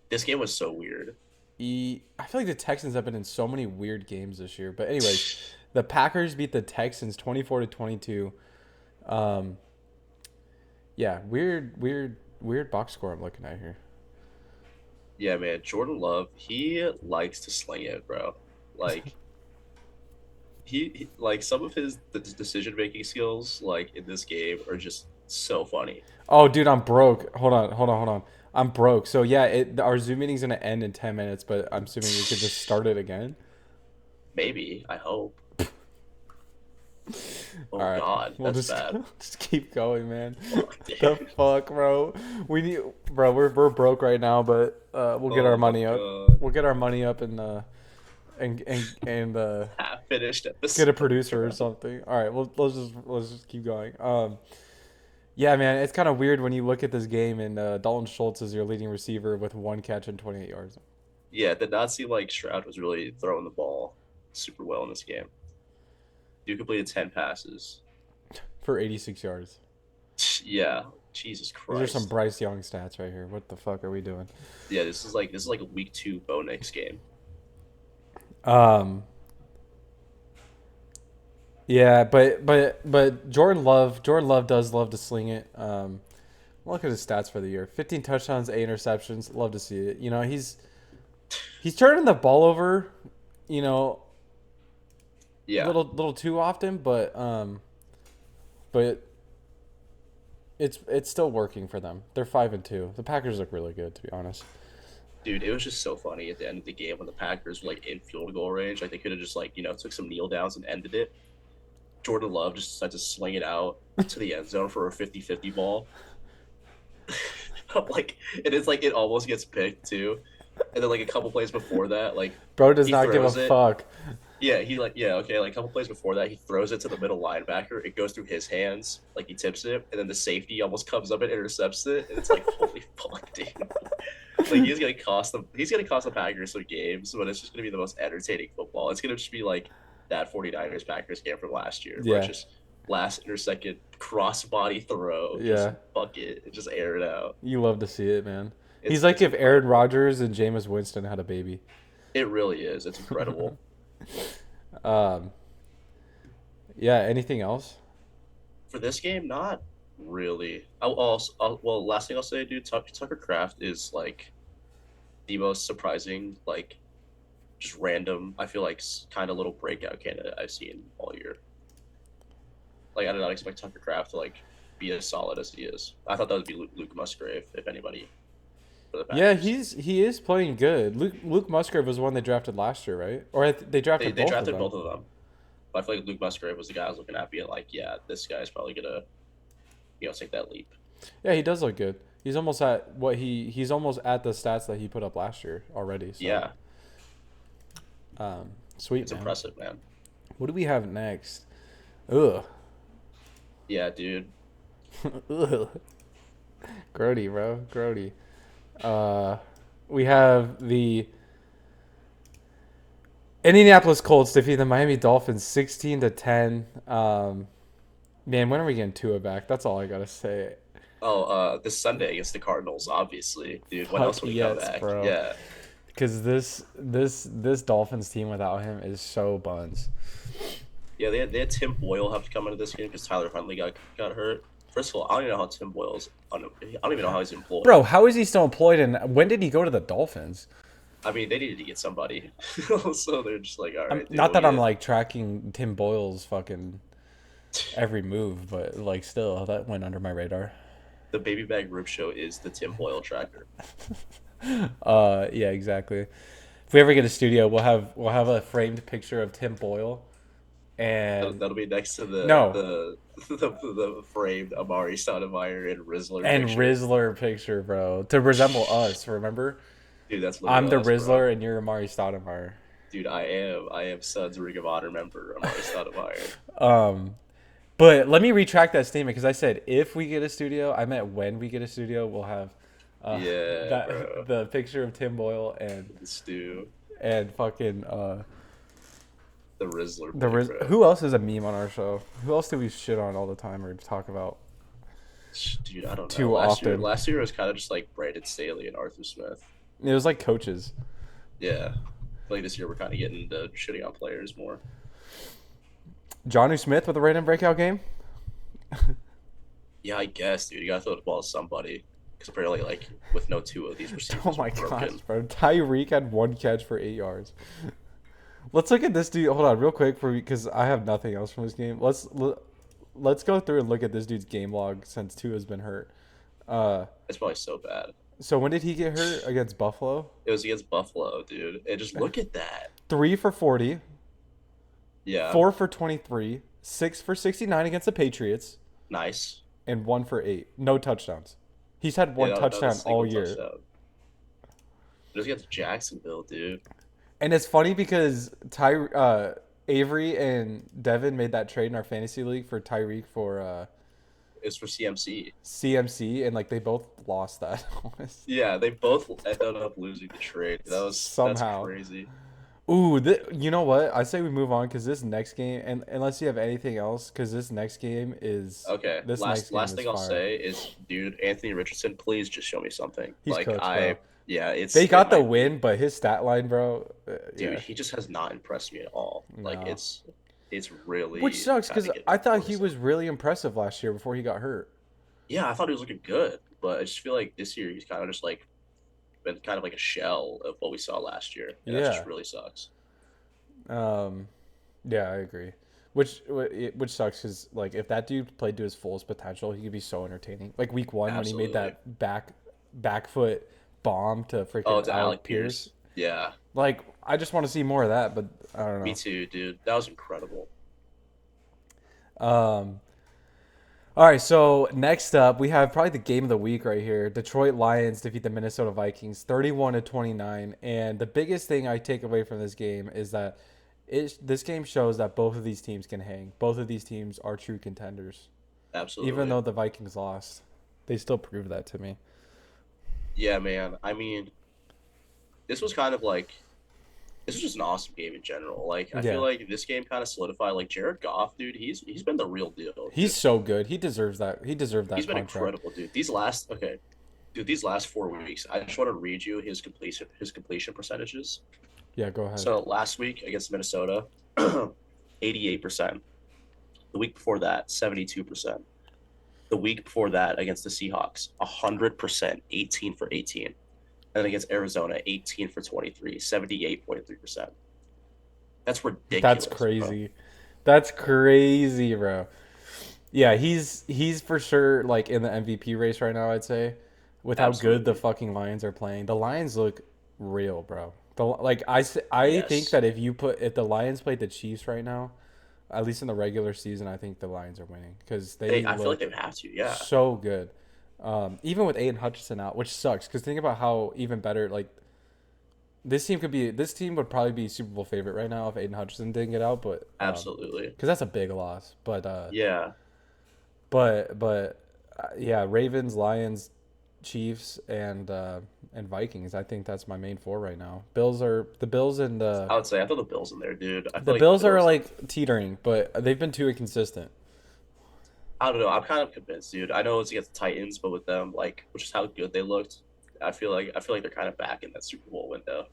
Speaker 2: This game was so weird.
Speaker 1: I feel like the Texans have been in so many weird games this year. But anyways, the Packers beat the Texans 24-22. Um, yeah, weird box score I'm looking at here.
Speaker 2: Yeah, man, Jordan Love, he likes to sling it, bro. Like like some of his decision making skills, like in this game, are just so funny.
Speaker 1: Oh, dude, I'm broke. Hold on. I'm broke. So yeah, our Zoom meeting's gonna end in 10 minutes, but I'm assuming we could just start it again.
Speaker 2: Maybe, I hope.
Speaker 1: All
Speaker 2: Oh
Speaker 1: right,
Speaker 2: God,
Speaker 1: we'll
Speaker 2: that's
Speaker 1: just
Speaker 2: bad.
Speaker 1: just keep going, man.
Speaker 2: Fuck,
Speaker 1: The
Speaker 2: dude.
Speaker 1: fuck, bro? We need, bro. We're broke right now, but we'll get our
Speaker 2: Oh my
Speaker 1: money up.
Speaker 2: God.
Speaker 1: We'll get our money up and
Speaker 2: Half finished
Speaker 1: get a
Speaker 2: episode,
Speaker 1: producer or
Speaker 2: bro.
Speaker 1: something. All right, let's just keep going. Yeah, man, it's kind of weird when you look at this game and Dalton Schultz is your leading receiver with one catch and 28 yards
Speaker 2: Yeah, did not seem like Stroud was really throwing the ball super well in this game. Dude completed 10 passes.
Speaker 1: for 86 yards.
Speaker 2: Yeah, Jesus
Speaker 1: These are some
Speaker 2: Christ.
Speaker 1: Bryce Young stats right here. What the fuck are we doing?
Speaker 2: Yeah, this is like a week two Bo Nix game.
Speaker 1: Um, yeah, but Jordan Love does love to sling it. Look at his stats for the year: 15 touchdowns, 8 interceptions. Love to see it. You know, he's turning the ball over. You know,
Speaker 2: Yeah,
Speaker 1: little too often, but it's still working for them. They're 5-2. The Packers look really good, to be honest.
Speaker 2: dude, it was just so funny at the end of the game when the Packers were like in field goal range. Like they could have just like took some kneel downs and ended it. Jordan Love just decided to sling it out to the end zone for a 50-50 ball. Like it is like it almost gets picked too. And then like a couple plays before that, like
Speaker 1: Bro does
Speaker 2: he
Speaker 1: not give a
Speaker 2: throws it.
Speaker 1: fuck.
Speaker 2: Yeah, okay, like a couple plays before that, he throws it to the middle linebacker. It goes through his hands, like he tips it, and then the safety almost comes up and intercepts it. And it's like, holy fuck, dude. Like he's gonna cost the Packers some games, but it's just gonna be the most entertaining football. It's gonna just be like that 49ers Packers game from last year, where it's
Speaker 1: Yeah,
Speaker 2: just last intersecond crossbody throw, just
Speaker 1: yeah.
Speaker 2: bucket, and just air it out.
Speaker 1: You love to see it, man. He's
Speaker 2: It's
Speaker 1: like if Aaron
Speaker 2: incredible.
Speaker 1: Rodgers and Jameis Winston had a baby.
Speaker 2: It really is. It's incredible.
Speaker 1: Um, yeah. Anything else?
Speaker 2: For this game, not really. Well, last thing I'll say, dude, Tucker Craft is like the most surprising, like just random. I feel like kind of little breakout candidate I've seen all year. Like I did not expect Tucker Craft to like be as solid as he is. I thought that would be Luke Musgrave, if anybody, for the
Speaker 1: Yeah,
Speaker 2: Packers.
Speaker 1: he is playing good. Luke Musgrave was one they drafted last year, right? Or they
Speaker 2: They
Speaker 1: drafted
Speaker 2: they
Speaker 1: both of
Speaker 2: drafted
Speaker 1: them.
Speaker 2: both of them, but I feel like Luke Musgrave was the guy I was looking at, being like, yeah, this guy's probably gonna take that leap.
Speaker 1: Yeah, he does look good. He's almost at he's almost at the stats that he put up last year already. So,
Speaker 2: Yeah,
Speaker 1: sweet
Speaker 2: it's
Speaker 1: man.
Speaker 2: impressive, man.
Speaker 1: What do we have next? Ugh,
Speaker 2: Yeah, dude.
Speaker 1: ugh, grody, bro, grody. Uh, we have the Indianapolis Colts defeat the Miami Dolphins 16-10. Man, when are we getting Tua back? That's all I gotta say.
Speaker 2: Oh, this Sunday against the Cardinals, obviously, dude. When else
Speaker 1: Fuck
Speaker 2: would he come
Speaker 1: yes,
Speaker 2: back?
Speaker 1: bro.
Speaker 2: Yeah,
Speaker 1: Because this Dolphins team without him is so buns.
Speaker 2: yeah. They had Tim Boyle have to come into this game because Tyler Huntley got hurt. First of all, I don't even know how Tim Boyle's. I don't even know how he's employed.
Speaker 1: Bro, how is he still employed and when did he go to the Dolphins?
Speaker 2: I mean, they needed to get somebody, so they're just like, all
Speaker 1: I'm
Speaker 2: right, dude,
Speaker 1: not
Speaker 2: we'll
Speaker 1: that I'm
Speaker 2: get
Speaker 1: like tracking Tim Boyle's fucking every move, but like still that went under my radar.
Speaker 2: the baby bag rib show is the Tim Boyle tracker.
Speaker 1: Yeah, exactly. If we ever get a studio, we'll have a framed picture of Tim Boyle
Speaker 2: That'll,
Speaker 1: and
Speaker 2: that'll be next to the
Speaker 1: no,
Speaker 2: the the framed Amari Stoudemire and Rizzler
Speaker 1: and
Speaker 2: picture.
Speaker 1: Rizzler picture, bro, to resemble us. Remember,
Speaker 2: Dude, that's
Speaker 1: I'm
Speaker 2: literally
Speaker 1: the
Speaker 2: us, bro.
Speaker 1: Rizzler and you're Amari Stoudemire.
Speaker 2: Dude, I am Suds Ring of Honor member Amari Stoudemire.
Speaker 1: Um, but let me retract that statement because I said if we get a studio, I meant when we get a studio, we'll have
Speaker 2: Yeah,
Speaker 1: that
Speaker 2: bro.
Speaker 1: the picture of Tim Boyle
Speaker 2: The stew,
Speaker 1: and fucking
Speaker 2: the Rizzler
Speaker 1: the
Speaker 2: pick, bro.
Speaker 1: who else is a meme on our show? Who else do we shit on all the time or talk about
Speaker 2: Dude, I don't know.
Speaker 1: too
Speaker 2: Last year,
Speaker 1: often?
Speaker 2: last year was kind of just like Brandon Staley and Arthur Smith.
Speaker 1: It was like coaches.
Speaker 2: Yeah, like this year we're kind of getting into shitting on players more.
Speaker 1: Johnny Smith with a random breakout game.
Speaker 2: Yeah, I guess, dude. You gotta throw the ball to somebody because apparently, like, with no two of these
Speaker 1: Oh
Speaker 2: receivers are
Speaker 1: my gosh,
Speaker 2: broken.
Speaker 1: bro! Tyreek had one catch for 8 yards. Let's look at this dude. Hold on, real quick, for because I have nothing else from this game. Let's go through and look at this dude's game log since two has been hurt. Uh,
Speaker 2: It's probably so bad.
Speaker 1: so when did he get hurt against Buffalo?
Speaker 2: It was against Buffalo, dude. And just look at that.
Speaker 1: 3 for 40,
Speaker 2: Yeah,
Speaker 1: 4 for 23, 6 for 69 against the Patriots,
Speaker 2: nice.
Speaker 1: and 1 for 8. No touchdowns. He's had
Speaker 2: Yeah,
Speaker 1: one
Speaker 2: not a
Speaker 1: touchdown all
Speaker 2: single
Speaker 1: year.
Speaker 2: touchdown. Just against Jacksonville, dude.
Speaker 1: And it's funny because Avery and Devin made that trade in our fantasy league for Tyreek for
Speaker 2: It's for CMC.
Speaker 1: CMC, and like they both lost that almost.
Speaker 2: Yeah, they both ended up losing the trade. That's
Speaker 1: Somehow.
Speaker 2: crazy.
Speaker 1: Ooh, you know what? I say we move on because this next game, and unless you have anything else, because
Speaker 2: Okay,
Speaker 1: this next game
Speaker 2: last
Speaker 1: is
Speaker 2: thing I'll
Speaker 1: fire.
Speaker 2: say is, dude, Anthony Richardson, please just show me something.
Speaker 1: He's cooked, bro.
Speaker 2: Yeah,
Speaker 1: They
Speaker 2: it
Speaker 1: got the
Speaker 2: might be,
Speaker 1: win, but his stat line, bro.
Speaker 2: dude.
Speaker 1: Yeah,
Speaker 2: He just has not impressed me at all.
Speaker 1: no.
Speaker 2: It's
Speaker 1: Which
Speaker 2: really
Speaker 1: sucks
Speaker 2: kind
Speaker 1: because
Speaker 2: of getting
Speaker 1: I thought he
Speaker 2: worrisome.
Speaker 1: was really impressive last year before he got hurt.
Speaker 2: Yeah, I thought he was looking good, but I just feel like this year he's kind of just like been kind of like a shell of what we saw last year, and that just
Speaker 1: Yeah.
Speaker 2: really sucks.
Speaker 1: Um. Yeah, I agree. Which sucks because like if that dude played to his fullest potential, he could be so entertaining. Like week one when he made
Speaker 2: Absolutely.
Speaker 1: that back foot bomb to
Speaker 2: Oh,
Speaker 1: freaking
Speaker 2: to
Speaker 1: Alec
Speaker 2: Alec
Speaker 1: Pierce.
Speaker 2: Pierce. Yeah,
Speaker 1: Like I just want to see more of that, but I don't
Speaker 2: me
Speaker 1: know.
Speaker 2: too, dude. That was incredible.
Speaker 1: Um. All right, so next up we have probably the game of the week right here. Detroit Lions defeat the Minnesota Vikings 31-29, and the biggest thing I take away from this game is that this game shows that both of these teams can hang. Both of these teams are true contenders. Even
Speaker 2: Absolutely.
Speaker 1: though the Vikings lost, they still proved that to me.
Speaker 2: Yeah, man. I mean, this was kind of like this was just an awesome game in general. Like I feel
Speaker 1: Yeah,
Speaker 2: like this game kind of solidified like Jared Goff, dude. He's been the real deal,
Speaker 1: he's
Speaker 2: dude.
Speaker 1: so good. He deserves that. He deserved
Speaker 2: He's
Speaker 1: that
Speaker 2: been
Speaker 1: contract.
Speaker 2: incredible, dude. These last 4 weeks, I just want to read you his completion percentages.
Speaker 1: Yeah, go ahead.
Speaker 2: So last week against Minnesota, 88%. The week before that, 72%. The week before that against the Seahawks, 100%, 18 for 18. And then against Arizona, 18 for 23, 78.3%. That's
Speaker 1: That's
Speaker 2: ridiculous, bro.
Speaker 1: crazy. That's crazy, bro. Yeah, he's for sure like in the MVP race right now, I'd say. With how good the
Speaker 2: Absolutely.
Speaker 1: fucking Lions are playing. The Lions look real, bro. I think
Speaker 2: Yes.
Speaker 1: that if the Lions played the Chiefs right now, at least in the regular season, I think the Lions are winning cuz they
Speaker 2: I feel like they
Speaker 1: look
Speaker 2: would have to. Yeah.
Speaker 1: so good. Even with Aiden Hutchinson out, which sucks cuz think about how even better like this team would probably be Super Bowl favorite right now if Aiden Hutchinson didn't get out, but
Speaker 2: Absolutely.
Speaker 1: cuz that's a big loss.
Speaker 2: Yeah.
Speaker 1: Yeah, Ravens, Lions, Chiefs, and Vikings. I think that's my main four right now. The Bills and
Speaker 2: I would say I throw the Bills in there, dude. I
Speaker 1: the
Speaker 2: feel like the
Speaker 1: Bills are
Speaker 2: Bills, like,
Speaker 1: like teetering, but they've been too inconsistent.
Speaker 2: I don't know. I'm kind of convinced, dude. I know it's against the Titans, but with them, like, which is how good they looked, I feel like they're kind of back in that Super Bowl window.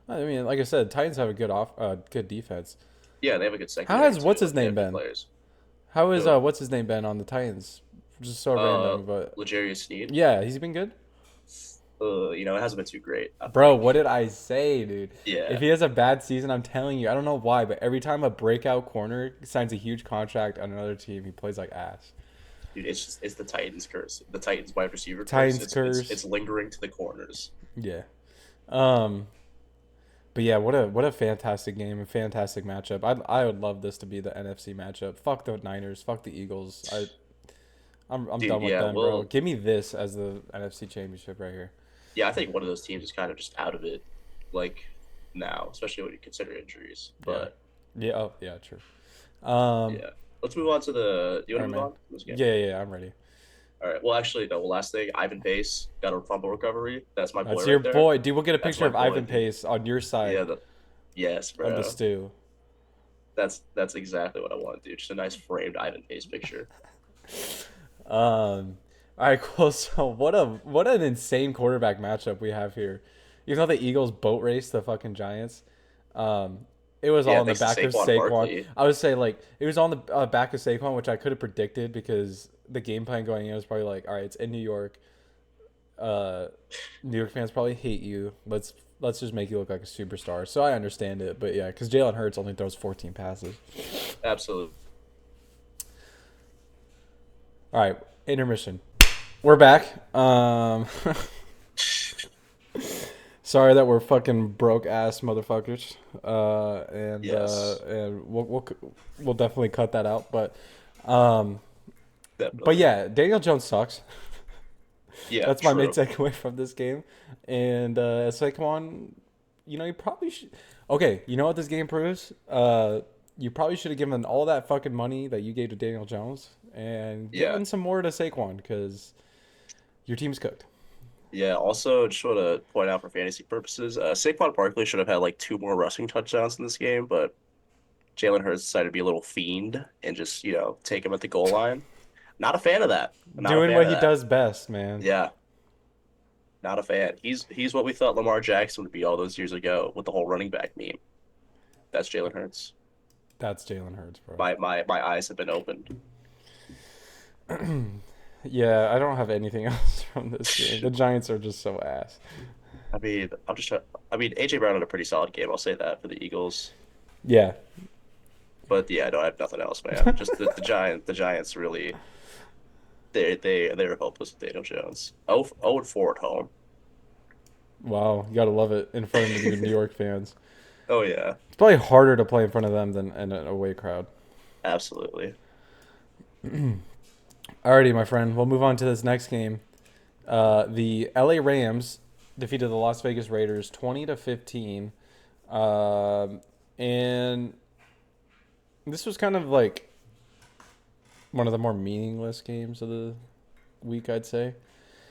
Speaker 1: I mean, like I said, Titans have a good defense.
Speaker 2: Yeah, they have a good
Speaker 1: How
Speaker 2: secondary
Speaker 1: has
Speaker 2: too.
Speaker 1: what's his
Speaker 2: Like they
Speaker 1: name
Speaker 2: have good
Speaker 1: been?
Speaker 2: players.
Speaker 1: How is
Speaker 2: Who?
Speaker 1: what's his name been on the Titans? Just so
Speaker 2: Uh,
Speaker 1: random, but
Speaker 2: L'Jarius Sneed.
Speaker 1: yeah, he's been good.
Speaker 2: It hasn't been too great. I
Speaker 1: Bro,
Speaker 2: think.
Speaker 1: what did I say, dude? If
Speaker 2: Yeah,
Speaker 1: he has a bad season, I'm telling you, I don't know why, but every time a breakout corner signs a huge contract on another team, he plays like ass.
Speaker 2: dude, it's the Titans curse. The Titans wide receiver curse.
Speaker 1: Titans curse.
Speaker 2: It's lingering to the corners.
Speaker 1: Yeah. Um. But yeah, what a fantastic game, a fantastic matchup. I would love this to be the NFC matchup. Fuck the Niners. Fuck the Eagles. I'm
Speaker 2: Dude,
Speaker 1: done with
Speaker 2: yeah,
Speaker 1: them, bro.
Speaker 2: well,
Speaker 1: Give me this as the NFC Championship right here.
Speaker 2: yeah, I think one of those teams is kind of just out of it, like now, especially when you consider injuries.
Speaker 1: Yeah.
Speaker 2: But
Speaker 1: Yeah. Oh yeah. True. Um.
Speaker 2: yeah, let's move on to the. Do you
Speaker 1: All
Speaker 2: want
Speaker 1: right,
Speaker 2: to move
Speaker 1: man.
Speaker 2: on to this game?
Speaker 1: Yeah. I'm ready.
Speaker 2: All right. Well, actually, no. Well, last thing, Ivan Pace got a fumble recovery. That's my boy
Speaker 1: That's your
Speaker 2: right there.
Speaker 1: boy, dude. We'll get a
Speaker 2: That's
Speaker 1: picture
Speaker 2: my
Speaker 1: of
Speaker 2: boy,
Speaker 1: Ivan
Speaker 2: dude.
Speaker 1: Pace on your
Speaker 2: Yeah.
Speaker 1: side
Speaker 2: Yes,
Speaker 1: of the
Speaker 2: bro.
Speaker 1: stew.
Speaker 2: That's exactly what I want, dude. Just a nice framed Ivan Pace picture.
Speaker 1: All right, cool. So what an insane quarterback matchup we have here. Even though the Eagles boat raced the fucking Giants, um, it was all
Speaker 2: Yeah,
Speaker 1: in the
Speaker 2: thanks to
Speaker 1: back of
Speaker 2: Saquon
Speaker 1: Saquon.
Speaker 2: Barkley.
Speaker 1: I would say like it was on the back of Saquon, which I could have predicted because the game plan going in was probably like, all right, it's in New York. Uh, New York fans probably hate you. Let's just make you look like a superstar. So I understand it, but yeah, because Jalen Hurts only throws 14 passes.
Speaker 2: Absolutely.
Speaker 1: All right, intermission. We're back. Sorry that we're fucking broke ass motherfuckers.
Speaker 2: Yes,
Speaker 1: And we'll definitely cut that out. Um, but
Speaker 2: definitely.
Speaker 1: yeah, Daniel Jones sucks.
Speaker 2: Yeah,
Speaker 1: That's my main
Speaker 2: true.
Speaker 1: takeaway from this game. And it's like, come on, you probably should. Okay, you know what this game proves? you probably should have given all that fucking money that you gave to Daniel Jones and
Speaker 2: Yeah.
Speaker 1: given some more to Saquon because your team's cooked.
Speaker 2: Yeah. Also, just want to point out for fantasy purposes, Saquon Barkley should have had like two more rushing touchdowns in this game, but Jalen Hurts decided to be a little fiend and just, take him at the goal line. Not a fan of that. Not a
Speaker 1: Doing
Speaker 2: fan
Speaker 1: what
Speaker 2: of
Speaker 1: he
Speaker 2: that.
Speaker 1: does best, man.
Speaker 2: Yeah, not a fan. He's what we thought Lamar Jackson would be all those years ago with the whole running back meme. That's Jalen Hurts.
Speaker 1: That's Jalen Hurts, bro.
Speaker 2: My eyes have been opened.
Speaker 1: Yeah, I don't have anything else from this game. The Giants are just so ass.
Speaker 2: I mean, I'm just. I mean, AJ Brown had a pretty solid game. I'll say that for the Eagles.
Speaker 1: Yeah.
Speaker 2: But yeah, no, I have nothing else, man. Just the Giants really they're hopeless with Daniel Jones. 0-4 at home.
Speaker 1: Wow, you gotta love it in front of your New York fans.
Speaker 2: Oh yeah,
Speaker 1: It's probably harder to play in front of them than in an away crowd.
Speaker 2: absolutely.
Speaker 1: Alrighty, my friend. We'll move on to this next game. The LA Rams defeated the Las Vegas Raiders 20-15. And this was kind of like one of the more meaningless games of the week, I'd say.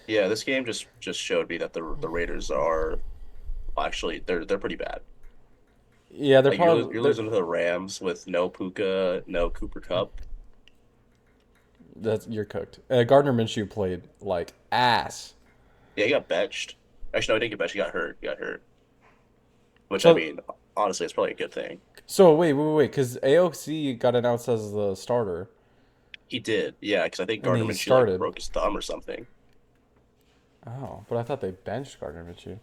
Speaker 2: Yeah, this game just showed me that the Raiders are actually they're pretty bad.
Speaker 1: Yeah, they're
Speaker 2: Like
Speaker 1: probably
Speaker 2: you're losing to the Rams with no Puka, no Cooper Cup.
Speaker 1: you're cooked. Gardner Minshew played like ass.
Speaker 2: Yeah, he got benched. Actually, no, he didn't get benched. He got hurt. He got hurt. Which I
Speaker 1: So
Speaker 2: mean, honestly, it's probably a good thing.
Speaker 1: so wait, because AOC got announced as the starter
Speaker 2: He did, yeah, because I think
Speaker 1: and
Speaker 2: Gardner
Speaker 1: he
Speaker 2: Minshew like
Speaker 1: started.
Speaker 2: broke his thumb or something.
Speaker 1: Oh, but I thought they benched Gardner Minshew.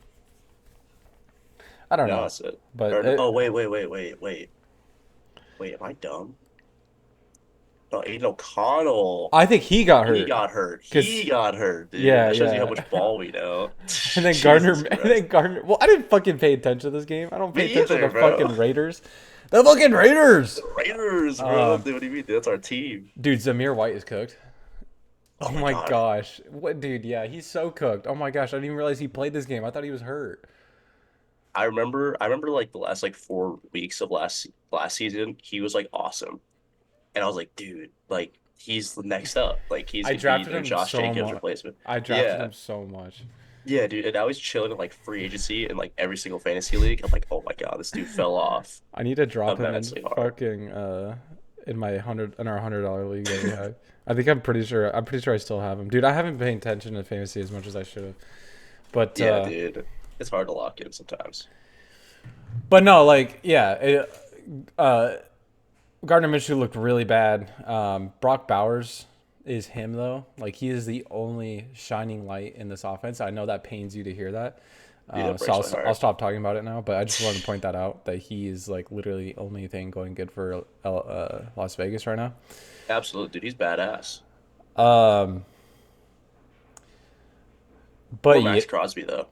Speaker 1: I don't
Speaker 2: No,
Speaker 1: know,
Speaker 2: that's it.
Speaker 1: but
Speaker 2: Or, oh wait, am I dumb? No, Aiden O'Connell.
Speaker 1: I think he got
Speaker 2: He
Speaker 1: hurt.
Speaker 2: got hurt.
Speaker 1: Cause
Speaker 2: He got hurt, dude.
Speaker 1: yeah,
Speaker 2: That shows you how
Speaker 1: yeah.
Speaker 2: much ball we know.
Speaker 1: And then Gardner,
Speaker 2: Jesus
Speaker 1: and
Speaker 2: Christ.
Speaker 1: then Gardner. Well, I didn't fucking pay attention to this game. I don't pay
Speaker 2: Me
Speaker 1: attention to
Speaker 2: either,
Speaker 1: the
Speaker 2: bro.
Speaker 1: fucking Raiders. The fucking Raiders.
Speaker 2: The Raiders, bro.
Speaker 1: Um,
Speaker 2: Dude, what do you mean? That's our team.
Speaker 1: dude, Zamir White is cooked. Oh
Speaker 2: Oh my
Speaker 1: my
Speaker 2: God.
Speaker 1: gosh, what, dude? Yeah, he's so cooked. Oh my gosh, I didn't even realize he played this game. I thought he was hurt.
Speaker 2: I remember like the last like 4 weeks of last season, he was like awesome. And I was like, dude, like he's the next up. Like he's
Speaker 1: I
Speaker 2: gonna be
Speaker 1: drafted
Speaker 2: their
Speaker 1: him
Speaker 2: Josh
Speaker 1: so
Speaker 2: Jacobs
Speaker 1: much.
Speaker 2: replacement.
Speaker 1: I drafted
Speaker 2: Yeah.
Speaker 1: him so much.
Speaker 2: Yeah, dude. And now he's chilling in like free agency in like every single fantasy league. I'm like, oh my God, this dude fell off
Speaker 1: I need to drop him in
Speaker 2: immensely hard.
Speaker 1: fucking in my $100 league that we have. I think I'm pretty sure I still have him, dude. I haven't been paying attention to fantasy as much as I should have, but
Speaker 2: Yeah, dude. It's hard to lock in sometimes.
Speaker 1: no, like yeah, uh, Gardner Minshew looked really bad. Brock Bowers is him though. Like he is the only shining light in this offense. I know that pains you to hear that.
Speaker 2: Dude, that
Speaker 1: So
Speaker 2: breaks my
Speaker 1: I'll
Speaker 2: heart.
Speaker 1: stop talking about it now. But I just wanted to point that out that he is like literally the only thing going good for Las Vegas right now.
Speaker 2: Absolutely, dude. He's badass.
Speaker 1: Um,
Speaker 2: Or
Speaker 1: but yeah,
Speaker 2: Max Crosby though.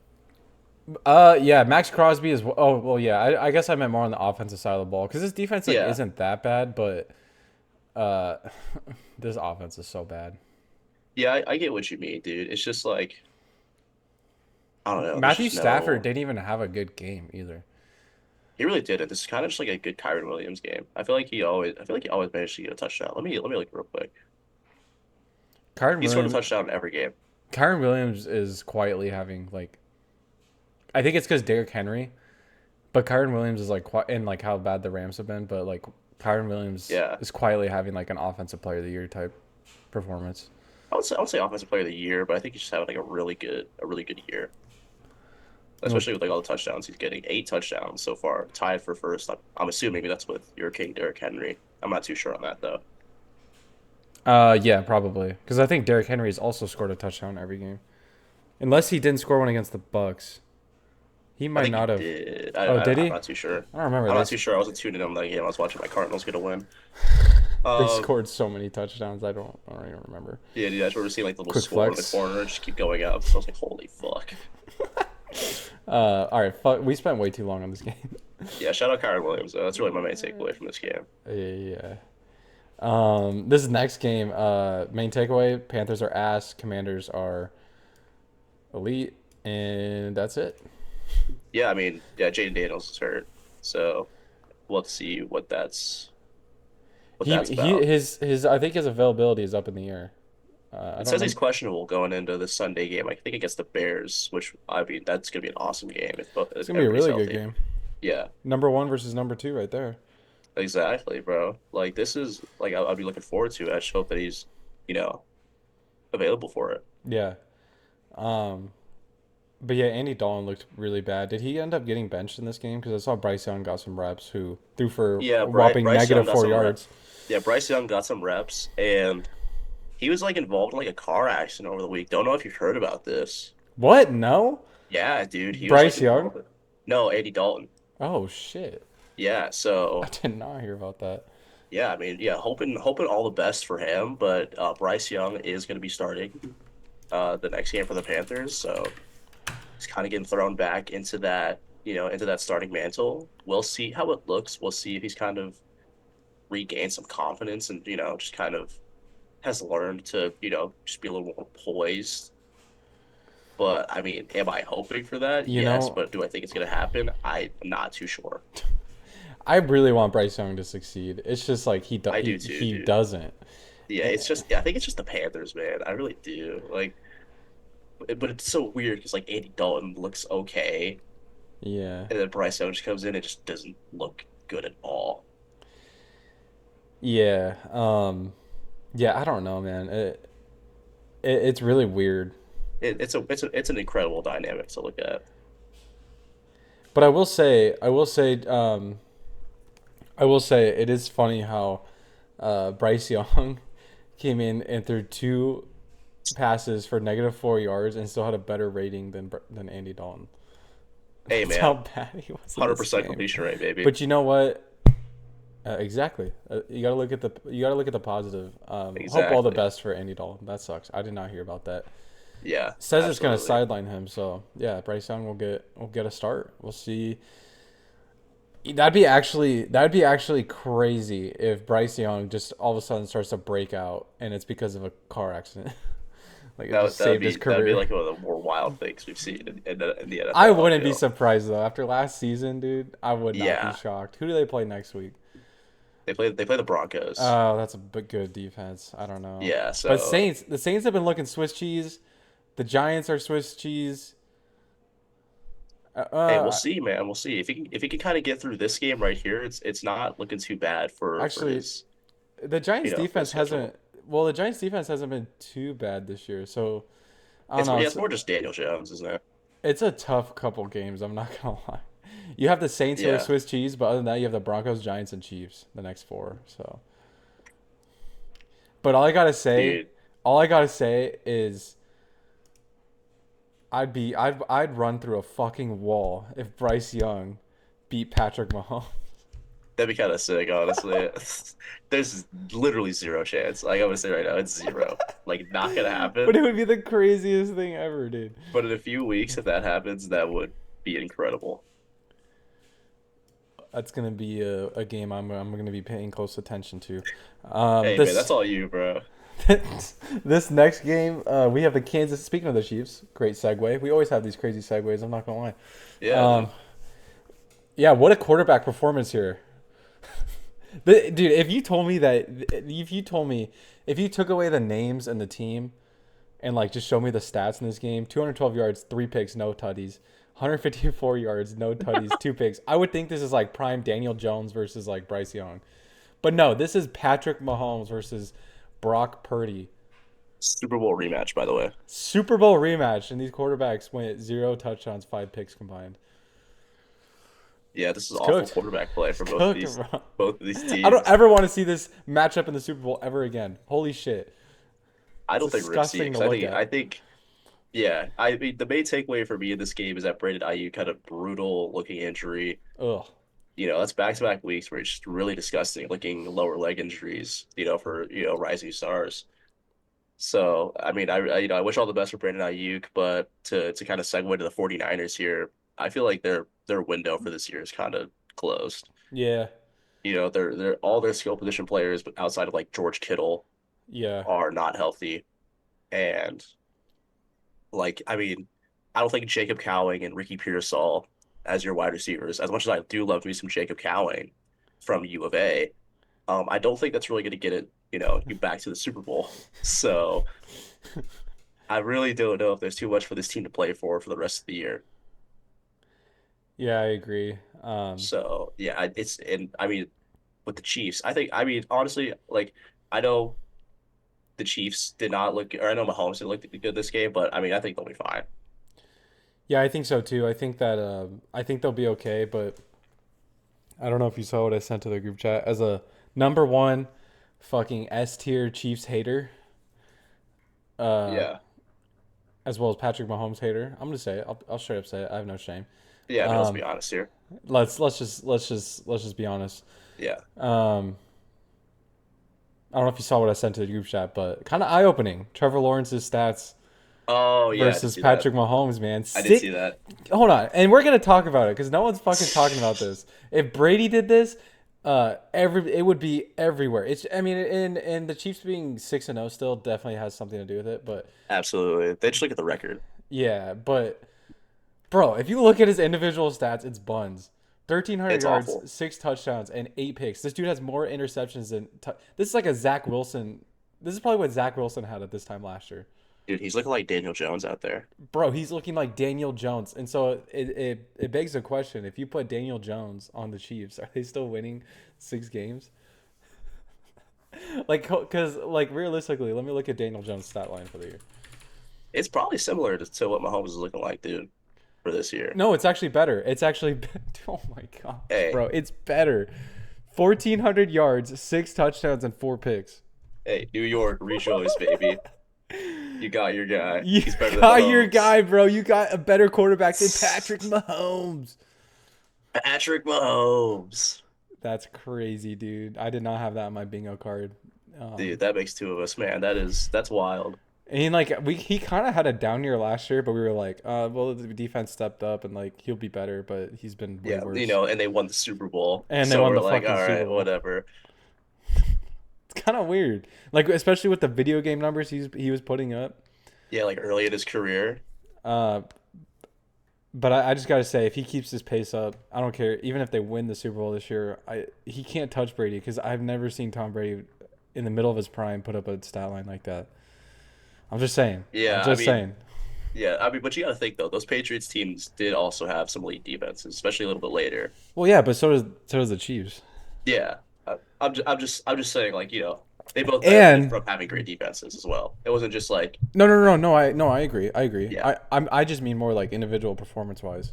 Speaker 1: yeah, Max Crosby is. Oh well, yeah. I guess I meant more on the offensive side of the ball because this defense like
Speaker 2: Yeah.
Speaker 1: isn't that bad, but uh, this offense is so bad.
Speaker 2: Yeah, I get what you mean, dude. It's just like I don't know. There's
Speaker 1: Matthew
Speaker 2: just
Speaker 1: Stafford
Speaker 2: no.
Speaker 1: didn't even have a good game either.
Speaker 2: He really didn't. This is kind of just like a good Kyron Williams game. I feel like he always managed to get a touchdown. Let me look real quick.
Speaker 1: Kyron
Speaker 2: He scored a
Speaker 1: Williams,
Speaker 2: touchdown in every game.
Speaker 1: Kyron Williams is quietly having like. I think it's because Derrick Henry, but Kyron Williams is like and like how bad the Rams have been, but like Kyron Williams
Speaker 2: Yeah,
Speaker 1: is quietly having like an offensive player of the year type performance.
Speaker 2: I would say offensive player of the year, but I think he's just having like a really good year,
Speaker 1: Well,
Speaker 2: especially with like all the touchdowns he's getting. 8 touchdowns so far, tied for first. I'm assuming that's with your king Derrick Henry. I'm not too sure on that though.
Speaker 1: yeah, probably because I think Derrick Henry has also scored a touchdown every game, unless he didn't score one against the Bucks. He
Speaker 2: I
Speaker 1: might
Speaker 2: think he
Speaker 1: not have.
Speaker 2: did.
Speaker 1: Oh, did
Speaker 2: I'm
Speaker 1: he?
Speaker 2: not too sure.
Speaker 1: I don't remember.
Speaker 2: I'm not too sure. I wasn't tuned in on that game. I was watching my Cardinals get a win.
Speaker 1: They
Speaker 2: Um,
Speaker 1: scored so many touchdowns. I don't even remember.
Speaker 2: yeah, dude, I just remember seeing like the little
Speaker 1: Quick
Speaker 2: score in the
Speaker 1: flex.
Speaker 2: corner just keep going up. So I was like, holy fuck.
Speaker 1: All right, fuck. We spent way too long on this game.
Speaker 2: Yeah, shout out Kyron Williams. That's really my main takeaway from this game.
Speaker 1: Yeah. This next game, main takeaway: Panthers are ass, Commanders are elite, and that's it.
Speaker 2: Yeah, I mean, yeah, Jaden Daniels is hurt, so we'll have to see what that's what that's about.
Speaker 1: His I think his availability is up in the air. I
Speaker 2: It
Speaker 1: don't
Speaker 2: says he's
Speaker 1: remember.
Speaker 2: questionable going into the Sunday game. I think against the Bears, which I mean that's gonna be an awesome game
Speaker 1: It's
Speaker 2: if
Speaker 1: gonna be a
Speaker 2: everybody's
Speaker 1: really good
Speaker 2: healthy.
Speaker 1: game.
Speaker 2: Yeah,
Speaker 1: Number one versus number two, right there.
Speaker 2: exactly, bro. Like this is like I'll be looking forward to it. I just hope that he's you know available for it.
Speaker 1: Yeah. Um. But yeah, Andy Dalton looked really bad. Did he end up getting benched in this game? Because I saw Bryce Young got some reps, who threw for
Speaker 2: Yeah,
Speaker 1: a whopping
Speaker 2: Bryce Young
Speaker 1: negative
Speaker 2: got
Speaker 1: four
Speaker 2: some rep.
Speaker 1: yards.
Speaker 2: Yeah, Bryce Young got some reps, and he was like involved in like a car accident over the week. Don't know if you've heard about this.
Speaker 1: What? No.
Speaker 2: Yeah, dude, he was like
Speaker 1: Bryce Young.
Speaker 2: involved. No, Andy Dalton.
Speaker 1: Oh shit!
Speaker 2: Yeah,
Speaker 1: I
Speaker 2: so
Speaker 1: did not hear about that.
Speaker 2: yeah, I mean, yeah, hoping all the best for him. But Bryce Young is going to be starting the next game for the Panthers, so he's kind of getting thrown back into that into that starting mantle. We'll see how it looks. We'll see if he's kind of regained some confidence and just kind of has learned to just be a little more poised. But I mean, am I hoping for that?
Speaker 1: You
Speaker 2: Yes,
Speaker 1: know,
Speaker 2: but do I think it's going to happen? I'm not too sure.
Speaker 1: I really want Bryce Young to succeed. It's just like
Speaker 2: I do too,
Speaker 1: he
Speaker 2: dude.
Speaker 1: doesn't.
Speaker 2: Yeah,
Speaker 1: Eh,
Speaker 2: it's just yeah, I think it's just the Panthers, man. I really do. Like, but it's so weird because like Andy Dalton looks okay,
Speaker 1: Yeah.
Speaker 2: and then Bryce Young just comes in and just doesn't look good at all.
Speaker 1: Yeah. Yeah. I don't know, man. It's really weird.
Speaker 2: It's an incredible dynamic to look at.
Speaker 1: But I will say it is funny how Bryce Young came in and threw two passes for negative 4 yards and still had a better rating than Andy Dalton.
Speaker 2: Hey,
Speaker 1: That's how
Speaker 2: man,
Speaker 1: bad he was in this
Speaker 2: 100%
Speaker 1: game.
Speaker 2: completion rate, baby.
Speaker 1: But you know what? Exactly. You gotta look at the positive. Hope all the
Speaker 2: Exactly.
Speaker 1: best for Andy Dalton. That sucks. I did not hear about that.
Speaker 2: Yeah,
Speaker 1: Says it's gonna
Speaker 2: absolutely.
Speaker 1: sideline him. So yeah, Bryce Young will get a start. We'll see. That'd be actually crazy if Bryce Young just all of a sudden starts to break out and it's because of a car accident. Like it just saved his
Speaker 2: That'd be
Speaker 1: career.
Speaker 2: like one of the more wild things we've seen in the
Speaker 1: I
Speaker 2: NFL. I
Speaker 1: wouldn't be
Speaker 2: feel.
Speaker 1: surprised though. After last season, dude, I would not be
Speaker 2: Yeah,
Speaker 1: shocked. Who do they play next week?
Speaker 2: they play the Broncos.
Speaker 1: Oh, that's a good defense. I don't know.
Speaker 2: Yeah,
Speaker 1: But
Speaker 2: so
Speaker 1: The Saints have been looking Swiss cheese. The Giants are Swiss cheese.
Speaker 2: hey, we'll
Speaker 1: Uh,
Speaker 2: see, man. We'll see if he can kind of get through this game right here. It's not looking too bad for
Speaker 1: actually,
Speaker 2: his
Speaker 1: the Giants
Speaker 2: for his
Speaker 1: defense
Speaker 2: schedule.
Speaker 1: hasn't. Well, the Giants defense hasn't been too bad this year. So I don't know.
Speaker 2: It's more just Daniel Jones, isn't it?
Speaker 1: It's a tough couple games. I'm not gonna lie. You have the Saints who are
Speaker 2: Yeah,
Speaker 1: Swiss cheese, but other than that, you have the Broncos, Giants, and Chiefs. The next four. So, but
Speaker 2: dude.
Speaker 1: all I gotta say is I'd run through a fucking wall if Bryce Young beat Patrick Mahomes.
Speaker 2: That'd be kind of sick, honestly. There's literally zero chance. Like I'm gonna say right now, it's zero. Like not gonna
Speaker 1: But
Speaker 2: happen.
Speaker 1: it would be the craziest thing ever, dude.
Speaker 2: But in a few weeks, if that happens, that would be incredible.
Speaker 1: That's gonna be a game I'm gonna be paying close attention to.
Speaker 2: Hey man, that's
Speaker 1: This
Speaker 2: all you, bro.
Speaker 1: this next game, we have the Kansas. Speaking of the Chiefs, great segue. We always have these crazy segues. I'm not gonna lie.
Speaker 2: Yeah,
Speaker 1: Um,
Speaker 2: dude.
Speaker 1: yeah, what a quarterback performance here, dude. If you took away the names and the team and like just show me the stats in this game, 212 yards, three picks, no tutties, 154 yards, no tutties, two picks. I would think this is like prime Daniel Jones versus like Bryce Young, but no, this is Patrick Mahomes versus Brock Purdy.
Speaker 2: Super Bowl rematch, by the way.
Speaker 1: Super Bowl rematch, and these quarterbacks went zero touchdowns, five picks combined.
Speaker 2: Yeah, this is
Speaker 1: It's
Speaker 2: awful
Speaker 1: cooked.
Speaker 2: quarterback play
Speaker 1: It's
Speaker 2: for
Speaker 1: cooked, bro.
Speaker 2: both of these
Speaker 1: I don't
Speaker 2: teams.
Speaker 1: ever want to see this matchup in the Super Bowl ever again. Holy shit.
Speaker 2: I
Speaker 1: It's
Speaker 2: don't think we're gonna see it
Speaker 1: disgusting to
Speaker 2: because
Speaker 1: look
Speaker 2: I
Speaker 1: at.
Speaker 2: think yeah, I mean the main takeaway for me in this game is that Brandon Ayuk had a brutal looking injury.
Speaker 1: Ugh.
Speaker 2: That's back-to-back weeks where it's just really disgusting looking lower leg injuries, for rising stars. So, I mean, I wish all the best for Brandon Ayuk, but to kind of segue to the 49ers here, I feel like their window for this year is kind of closed.
Speaker 1: Yeah.
Speaker 2: They're all their skill position players, but outside of like George Kittle,
Speaker 1: Yeah.
Speaker 2: are not healthy. And like, I mean, I don't think Jacob Cowing and Ricky Pearsall as your wide receivers, as much as I do love me some Jacob Cowing from U of A, I don't think that's really going to get it, you back to the Super Bowl. So I really don't know if there's too much for this team to play for the rest of the year.
Speaker 1: Yeah, I agree.
Speaker 2: So yeah, it's and I mean with the Chiefs, I mean honestly, like I know the Chiefs did not look, or I know Mahomes didn't look good this game, but I mean I think they'll be fine.
Speaker 1: Yeah, I think so too. I think that I think they'll be okay, but I don't know if you saw what I sent to the group chat as a number one fucking S tier Chiefs hater, uh,
Speaker 2: Yeah,
Speaker 1: as well as Patrick Mahomes hater. I'm gonna say it. I'll straight up say it. I have no shame.
Speaker 2: yeah. I mean let's
Speaker 1: Um,
Speaker 2: be honest here.
Speaker 1: let's just be honest.
Speaker 2: Yeah.
Speaker 1: Um, I don't know if you saw what I sent to the group chat, but kind of eye opening. Trevor Lawrence's stats
Speaker 2: Oh yeah, I did
Speaker 1: versus
Speaker 2: see that.
Speaker 1: Patrick Mahomes, man.
Speaker 2: I did see
Speaker 1: Sick.
Speaker 2: that.
Speaker 1: Hold on, and we're gonna talk about it because no one's fucking talking about this. If Brady did this, it would be everywhere. It's I mean, and the Chiefs being 6-0 still definitely has something to do with it. But
Speaker 2: Absolutely. They just look at the record.
Speaker 1: yeah, but bro, if you look at his individual stats, it's buns. 1,300
Speaker 2: It's
Speaker 1: yards,
Speaker 2: awful.
Speaker 1: 6 touchdowns, and 8 picks. This dude has more interceptions than. This is like a Zach Wilson. This is probably what Zach Wilson had at this time last year.
Speaker 2: Dude, he's looking like Daniel Jones out there.
Speaker 1: Bro, he's looking like Daniel Jones. And so it begs the question, if you put Daniel Jones on the Chiefs, are they still winning 6 games? Like, because, like, realistically, let me look at Daniel Jones' stat line for the year.
Speaker 2: It's probably similar to what Mahomes is looking like, dude, for this year.
Speaker 1: No, it's actually better. It's actually, oh my gosh,
Speaker 2: Hey,
Speaker 1: bro, it's better. 1,400 yards, 6 touchdowns, and 4 picks.
Speaker 2: hey, New York, rejoice, baby. You got your guy.
Speaker 1: You
Speaker 2: He's better than
Speaker 1: got your
Speaker 2: Mahomes.
Speaker 1: guy, bro. You got a better quarterback than Patrick Mahomes.
Speaker 2: Patrick Mahomes.
Speaker 1: That's crazy, dude. I did not have that on my bingo card.
Speaker 2: Dude,
Speaker 1: Um,
Speaker 2: that makes two of us, man. That's wild.
Speaker 1: And like he kind of had a down year last year, but we were like, well, the defense stepped up and like he'll be better, but he's been way
Speaker 2: Yeah,
Speaker 1: worse.
Speaker 2: and they won the Super Bowl.
Speaker 1: And they
Speaker 2: So
Speaker 1: won
Speaker 2: we're
Speaker 1: the
Speaker 2: like,
Speaker 1: fucking
Speaker 2: all
Speaker 1: Super
Speaker 2: right,
Speaker 1: Bowl.
Speaker 2: whatever.
Speaker 1: It's kind of weird, like especially with the video game numbers he was putting up.
Speaker 2: Yeah, like early in his career.
Speaker 1: Uh, but I just gotta say, if he keeps his pace up, I don't care. Even if they win the Super Bowl this year, he can't touch Brady because I've never seen Tom Brady in the middle of his prime put up a stat line like that. I'm just saying. I'm
Speaker 2: Yeah,
Speaker 1: just saying.
Speaker 2: but you got to think though, those Patriots teams did also have some elite defenses, especially a little bit later.
Speaker 1: Well, yeah, but so does the Chiefs.
Speaker 2: Yeah, I'm just saying, like, they both benefited
Speaker 1: And
Speaker 2: from having great defenses as well. It wasn't just like,
Speaker 1: no, I agree. I agree.
Speaker 2: yeah,
Speaker 1: I just mean more like individual performance wise.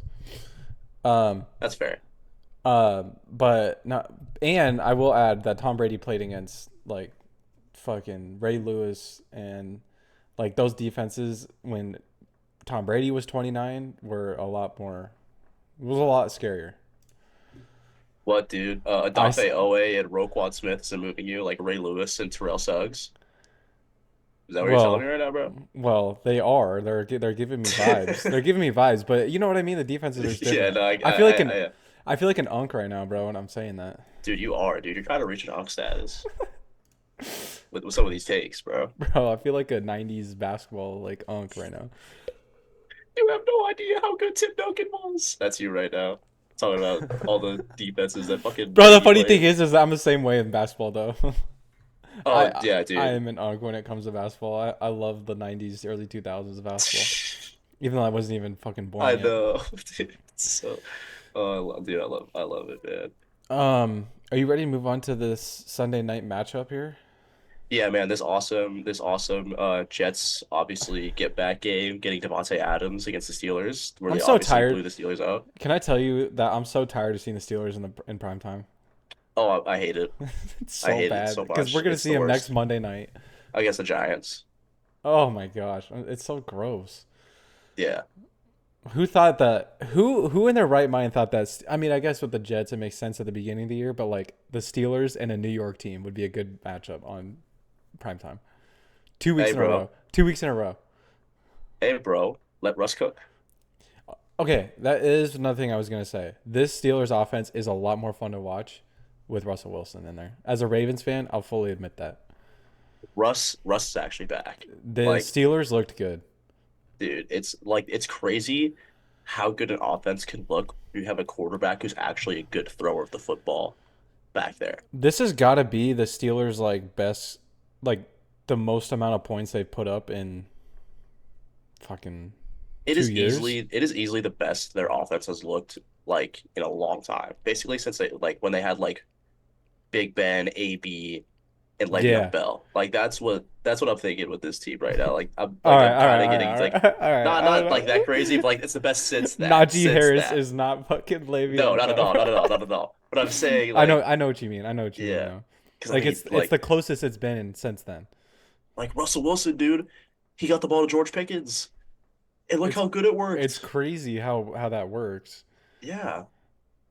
Speaker 1: Um,
Speaker 2: that's fair.
Speaker 1: but not. And I will add that Tom Brady played against like fucking Ray Lewis and like those defenses when Tom Brady was 29 were a lot more. It was a lot scarier.
Speaker 2: What, dude?
Speaker 1: I
Speaker 2: Adante Owe and Roquan Smith is moving you like Ray Lewis and Terrell Suggs. Is that what you're telling me
Speaker 1: well,
Speaker 2: right now, bro?
Speaker 1: well, they are. They're giving me vibes. They're giving me vibes, but you know what I mean. The defenses are just
Speaker 2: Yeah,
Speaker 1: different.
Speaker 2: no,
Speaker 1: I feel like an unk right now, bro, when I'm saying that.
Speaker 2: dude, you are, dude. You're trying to reach an Unk status with some of these takes, bro.
Speaker 1: Bro, I feel like a 90s basketball like unk right now.
Speaker 2: You have no idea how good Tim Duncan was. That's you right now. Talking about all the defenses that fucking
Speaker 1: Bro, the
Speaker 2: Brady
Speaker 1: funny thing
Speaker 2: played.
Speaker 1: is I'm the same way in basketball though.
Speaker 2: Oh, yeah,
Speaker 1: I
Speaker 2: dude.
Speaker 1: am an unk when it comes to basketball. I love the 90s, early 2000s of basketball. Even though I wasn't even fucking born
Speaker 2: I
Speaker 1: yet.
Speaker 2: know. Dude, so, dude, I love it, man.
Speaker 1: Are you ready to move on to this Sunday night matchup here?
Speaker 2: Yeah, man, this awesome Jets obviously get back game, getting Devontae Adams against the Steelers, where
Speaker 1: I'm
Speaker 2: they
Speaker 1: so
Speaker 2: obviously
Speaker 1: tired.
Speaker 2: blew the Steelers out.
Speaker 1: Can I tell you that I'm so tired of seeing the Steelers in prime time?
Speaker 2: Oh, I hate it.
Speaker 1: It's
Speaker 2: I
Speaker 1: so
Speaker 2: hate it
Speaker 1: bad
Speaker 2: so
Speaker 1: because we're
Speaker 2: much.
Speaker 1: gonna
Speaker 2: It's
Speaker 1: see
Speaker 2: the
Speaker 1: him next
Speaker 2: worst.
Speaker 1: Monday night.
Speaker 2: Against the Giants.
Speaker 1: Oh my gosh, it's so gross.
Speaker 2: Yeah.
Speaker 1: Who thought that? Who in their right mind thought that? I mean, I guess with the Jets, it makes sense at the beginning of the year, but like the Steelers and a New York team would be a good matchup on primetime. 2 weeks
Speaker 2: Hey,
Speaker 1: in a row.
Speaker 2: bro.
Speaker 1: 2 weeks in a row.
Speaker 2: Hey, bro. Let Russ cook.
Speaker 1: Okay, that is another thing I was gonna say. This Steelers offense is a lot more fun to watch with Russell Wilson in there. As a Ravens fan, I'll fully admit that.
Speaker 2: Russ is actually back.
Speaker 1: The
Speaker 2: Like,
Speaker 1: Steelers looked good.
Speaker 2: dude, it's crazy how good an offense can look when you have a quarterback who's actually a good thrower of the football. back there.
Speaker 1: This has got to be the Steelers like best, like the most amount of points they've put up in fucking 2 years.
Speaker 2: It is easily the best their offense has looked like in a long time. Basically since they like when they had like Big Ben, AB, and Le'Veon
Speaker 1: Yeah.
Speaker 2: Bell. Like that's what I'm thinking with this team right now.
Speaker 1: All right.
Speaker 2: I'm
Speaker 1: All right.
Speaker 2: kind of
Speaker 1: All right.
Speaker 2: getting
Speaker 1: All
Speaker 2: like
Speaker 1: right. All right. I don't
Speaker 2: not like that crazy,
Speaker 1: know.
Speaker 2: but like it's the best since that.
Speaker 1: Najee
Speaker 2: Since
Speaker 1: Harris
Speaker 2: that.
Speaker 1: is not fucking
Speaker 2: No,
Speaker 1: Le'Veon
Speaker 2: not at
Speaker 1: Bell.
Speaker 2: all, not at all, not at all. But I'm saying
Speaker 1: I know.
Speaker 2: like
Speaker 1: I know what you mean. I know what you mean
Speaker 2: yeah,
Speaker 1: though.
Speaker 2: because I
Speaker 1: Like
Speaker 2: mean
Speaker 1: it's the closest it's been since then.
Speaker 2: like Russell Wilson, dude, he got the ball to George Pickens, and look
Speaker 1: It's
Speaker 2: how good it
Speaker 1: it's
Speaker 2: worked.
Speaker 1: crazy how that works.
Speaker 2: Yeah,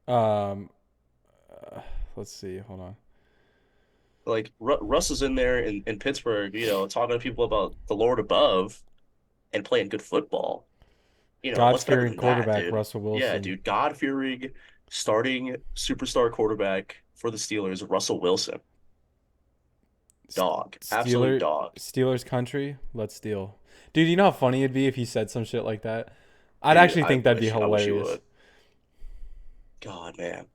Speaker 1: Um, let's see. Hold on.
Speaker 2: like Russ is in there in Pittsburgh, talking to people about the Lord above and playing good football.
Speaker 1: God
Speaker 2: What's better
Speaker 1: fearing
Speaker 2: than that,
Speaker 1: quarterback
Speaker 2: dude?
Speaker 1: Russell
Speaker 2: Yeah,
Speaker 1: Wilson.
Speaker 2: dude, God-fearing starting superstar quarterback for the Steelers, Russell Wilson. Dog. Absolute
Speaker 1: Steeler
Speaker 2: dog.
Speaker 1: Steelers country. Let's steal, dude. You know how funny it'd be if he said some shit like that. I'd
Speaker 2: Dude,
Speaker 1: actually think that'd be
Speaker 2: I wish he
Speaker 1: hilarious.
Speaker 2: would. God, man.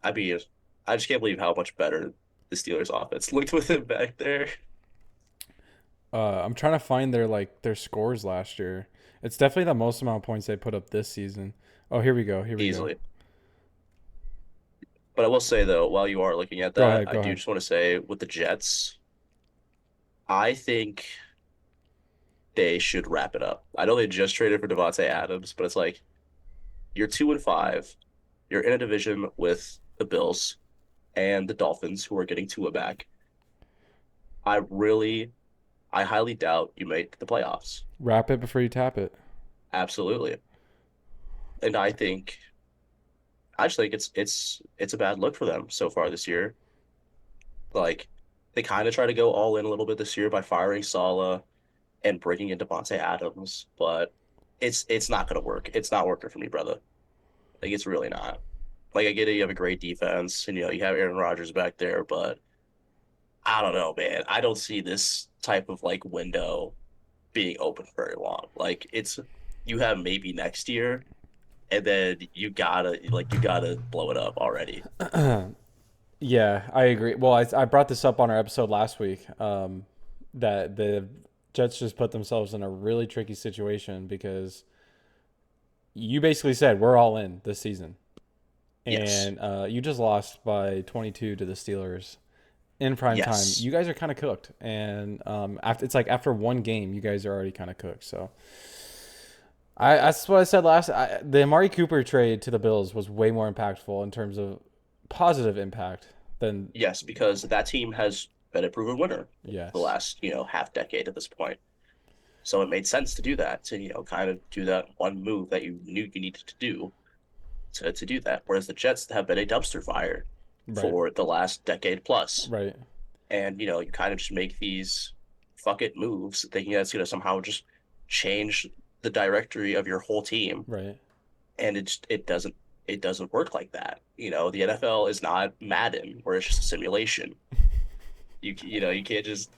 Speaker 2: I mean, I just can't believe how much better the Steelers offense looked with him back there.
Speaker 1: I'm trying to find their scores last year. It's definitely the most amount of points they put up this season. Oh, here we go. Here we go.
Speaker 2: Easily. But I will say though, while you are looking at
Speaker 1: Go
Speaker 2: that,
Speaker 1: ahead.
Speaker 2: I
Speaker 1: Go
Speaker 2: do
Speaker 1: ahead.
Speaker 2: just want to say with the Jets, I think they should wrap it up. I know they just traded for Devontae Adams, but it's like you're 2-5. You're in a division with the Bills and the Dolphins, who are getting Tua back. I really, I highly doubt you make the playoffs.
Speaker 1: Wrap it before you tap it.
Speaker 2: Absolutely. And I just think it's a bad look for them so far this year. Like they kind of try to go all in a little bit this year by firing Saleh and bringing in Devontae Adams, but it's not gonna work. It's not working for me, brother. Like it's really not. Like I get it, you have a great defense, and you have Aaron Rodgers back there, but I don't know, man. I don't see this type of like window being open very long. Like it's you have maybe next year, and then you gotta blow it up already.
Speaker 1: Yeah, I agree. Well, I brought this up on our episode last week. That the Jets just put themselves in a really tricky situation because you basically said we're all in this season,
Speaker 2: Yes,
Speaker 1: and you just lost by 22 to the Steelers in prime time.
Speaker 2: yes,
Speaker 1: You guys are kind of cooked, and after it's like after one game, you guys are already kind of cooked. So that's what I said last. The Amari Cooper trade to the Bills was way more impactful in terms of positive impact than
Speaker 2: yes, because that team has been a proven winner for the
Speaker 1: yes,
Speaker 2: last half decade at this point. So it made sense to do that to kind of do that one move that you knew you needed to do to do that. Whereas the Jets have been a dumpster fire
Speaker 1: right,
Speaker 2: for the last decade plus.
Speaker 1: right,
Speaker 2: And you kind of just make these fuck it moves thinking that's going to somehow just change the directory of your whole team,
Speaker 1: right.
Speaker 2: and it doesn't work like that. The NFL is not Madden where it's just a simulation. You can't just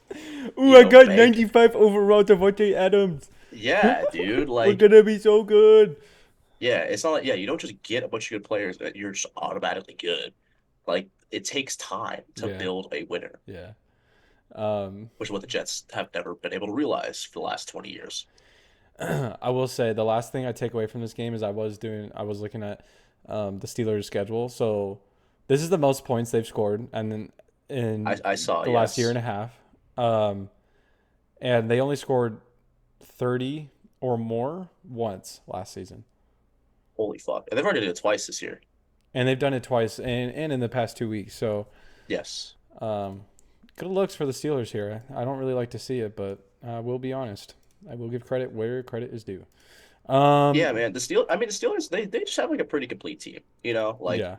Speaker 1: Ooh, I got
Speaker 2: bank.
Speaker 1: 95 overall Devontae Adams.
Speaker 2: Yeah, dude,
Speaker 1: We're
Speaker 2: like
Speaker 1: gonna be so good.
Speaker 2: yeah, it's not like you don't just get a bunch of good players that you're just automatically good. Like it takes time to
Speaker 1: Yeah,
Speaker 2: build a winner,
Speaker 1: yeah. Um,
Speaker 2: which is what the Jets have never been able to realize for the last 20 years.
Speaker 1: I will say the last thing I take away from this game is I was looking at the Steelers' schedule. So this is the most points they've scored, and then in
Speaker 2: I saw,
Speaker 1: the last year
Speaker 2: yes.
Speaker 1: and a half, um, and they only scored 30 or more once last season,
Speaker 2: Holy fuck. And they've already did it twice this year.
Speaker 1: and they've done it twice and in the past 2 weeks. So
Speaker 2: Yes.
Speaker 1: um, good looks for the Steelers here. I don't really like to see it, but I will be honest. I will give credit where credit is due.
Speaker 2: Yeah,
Speaker 1: Um,
Speaker 2: man. The Steelers, they just have like a pretty complete team,
Speaker 1: yeah,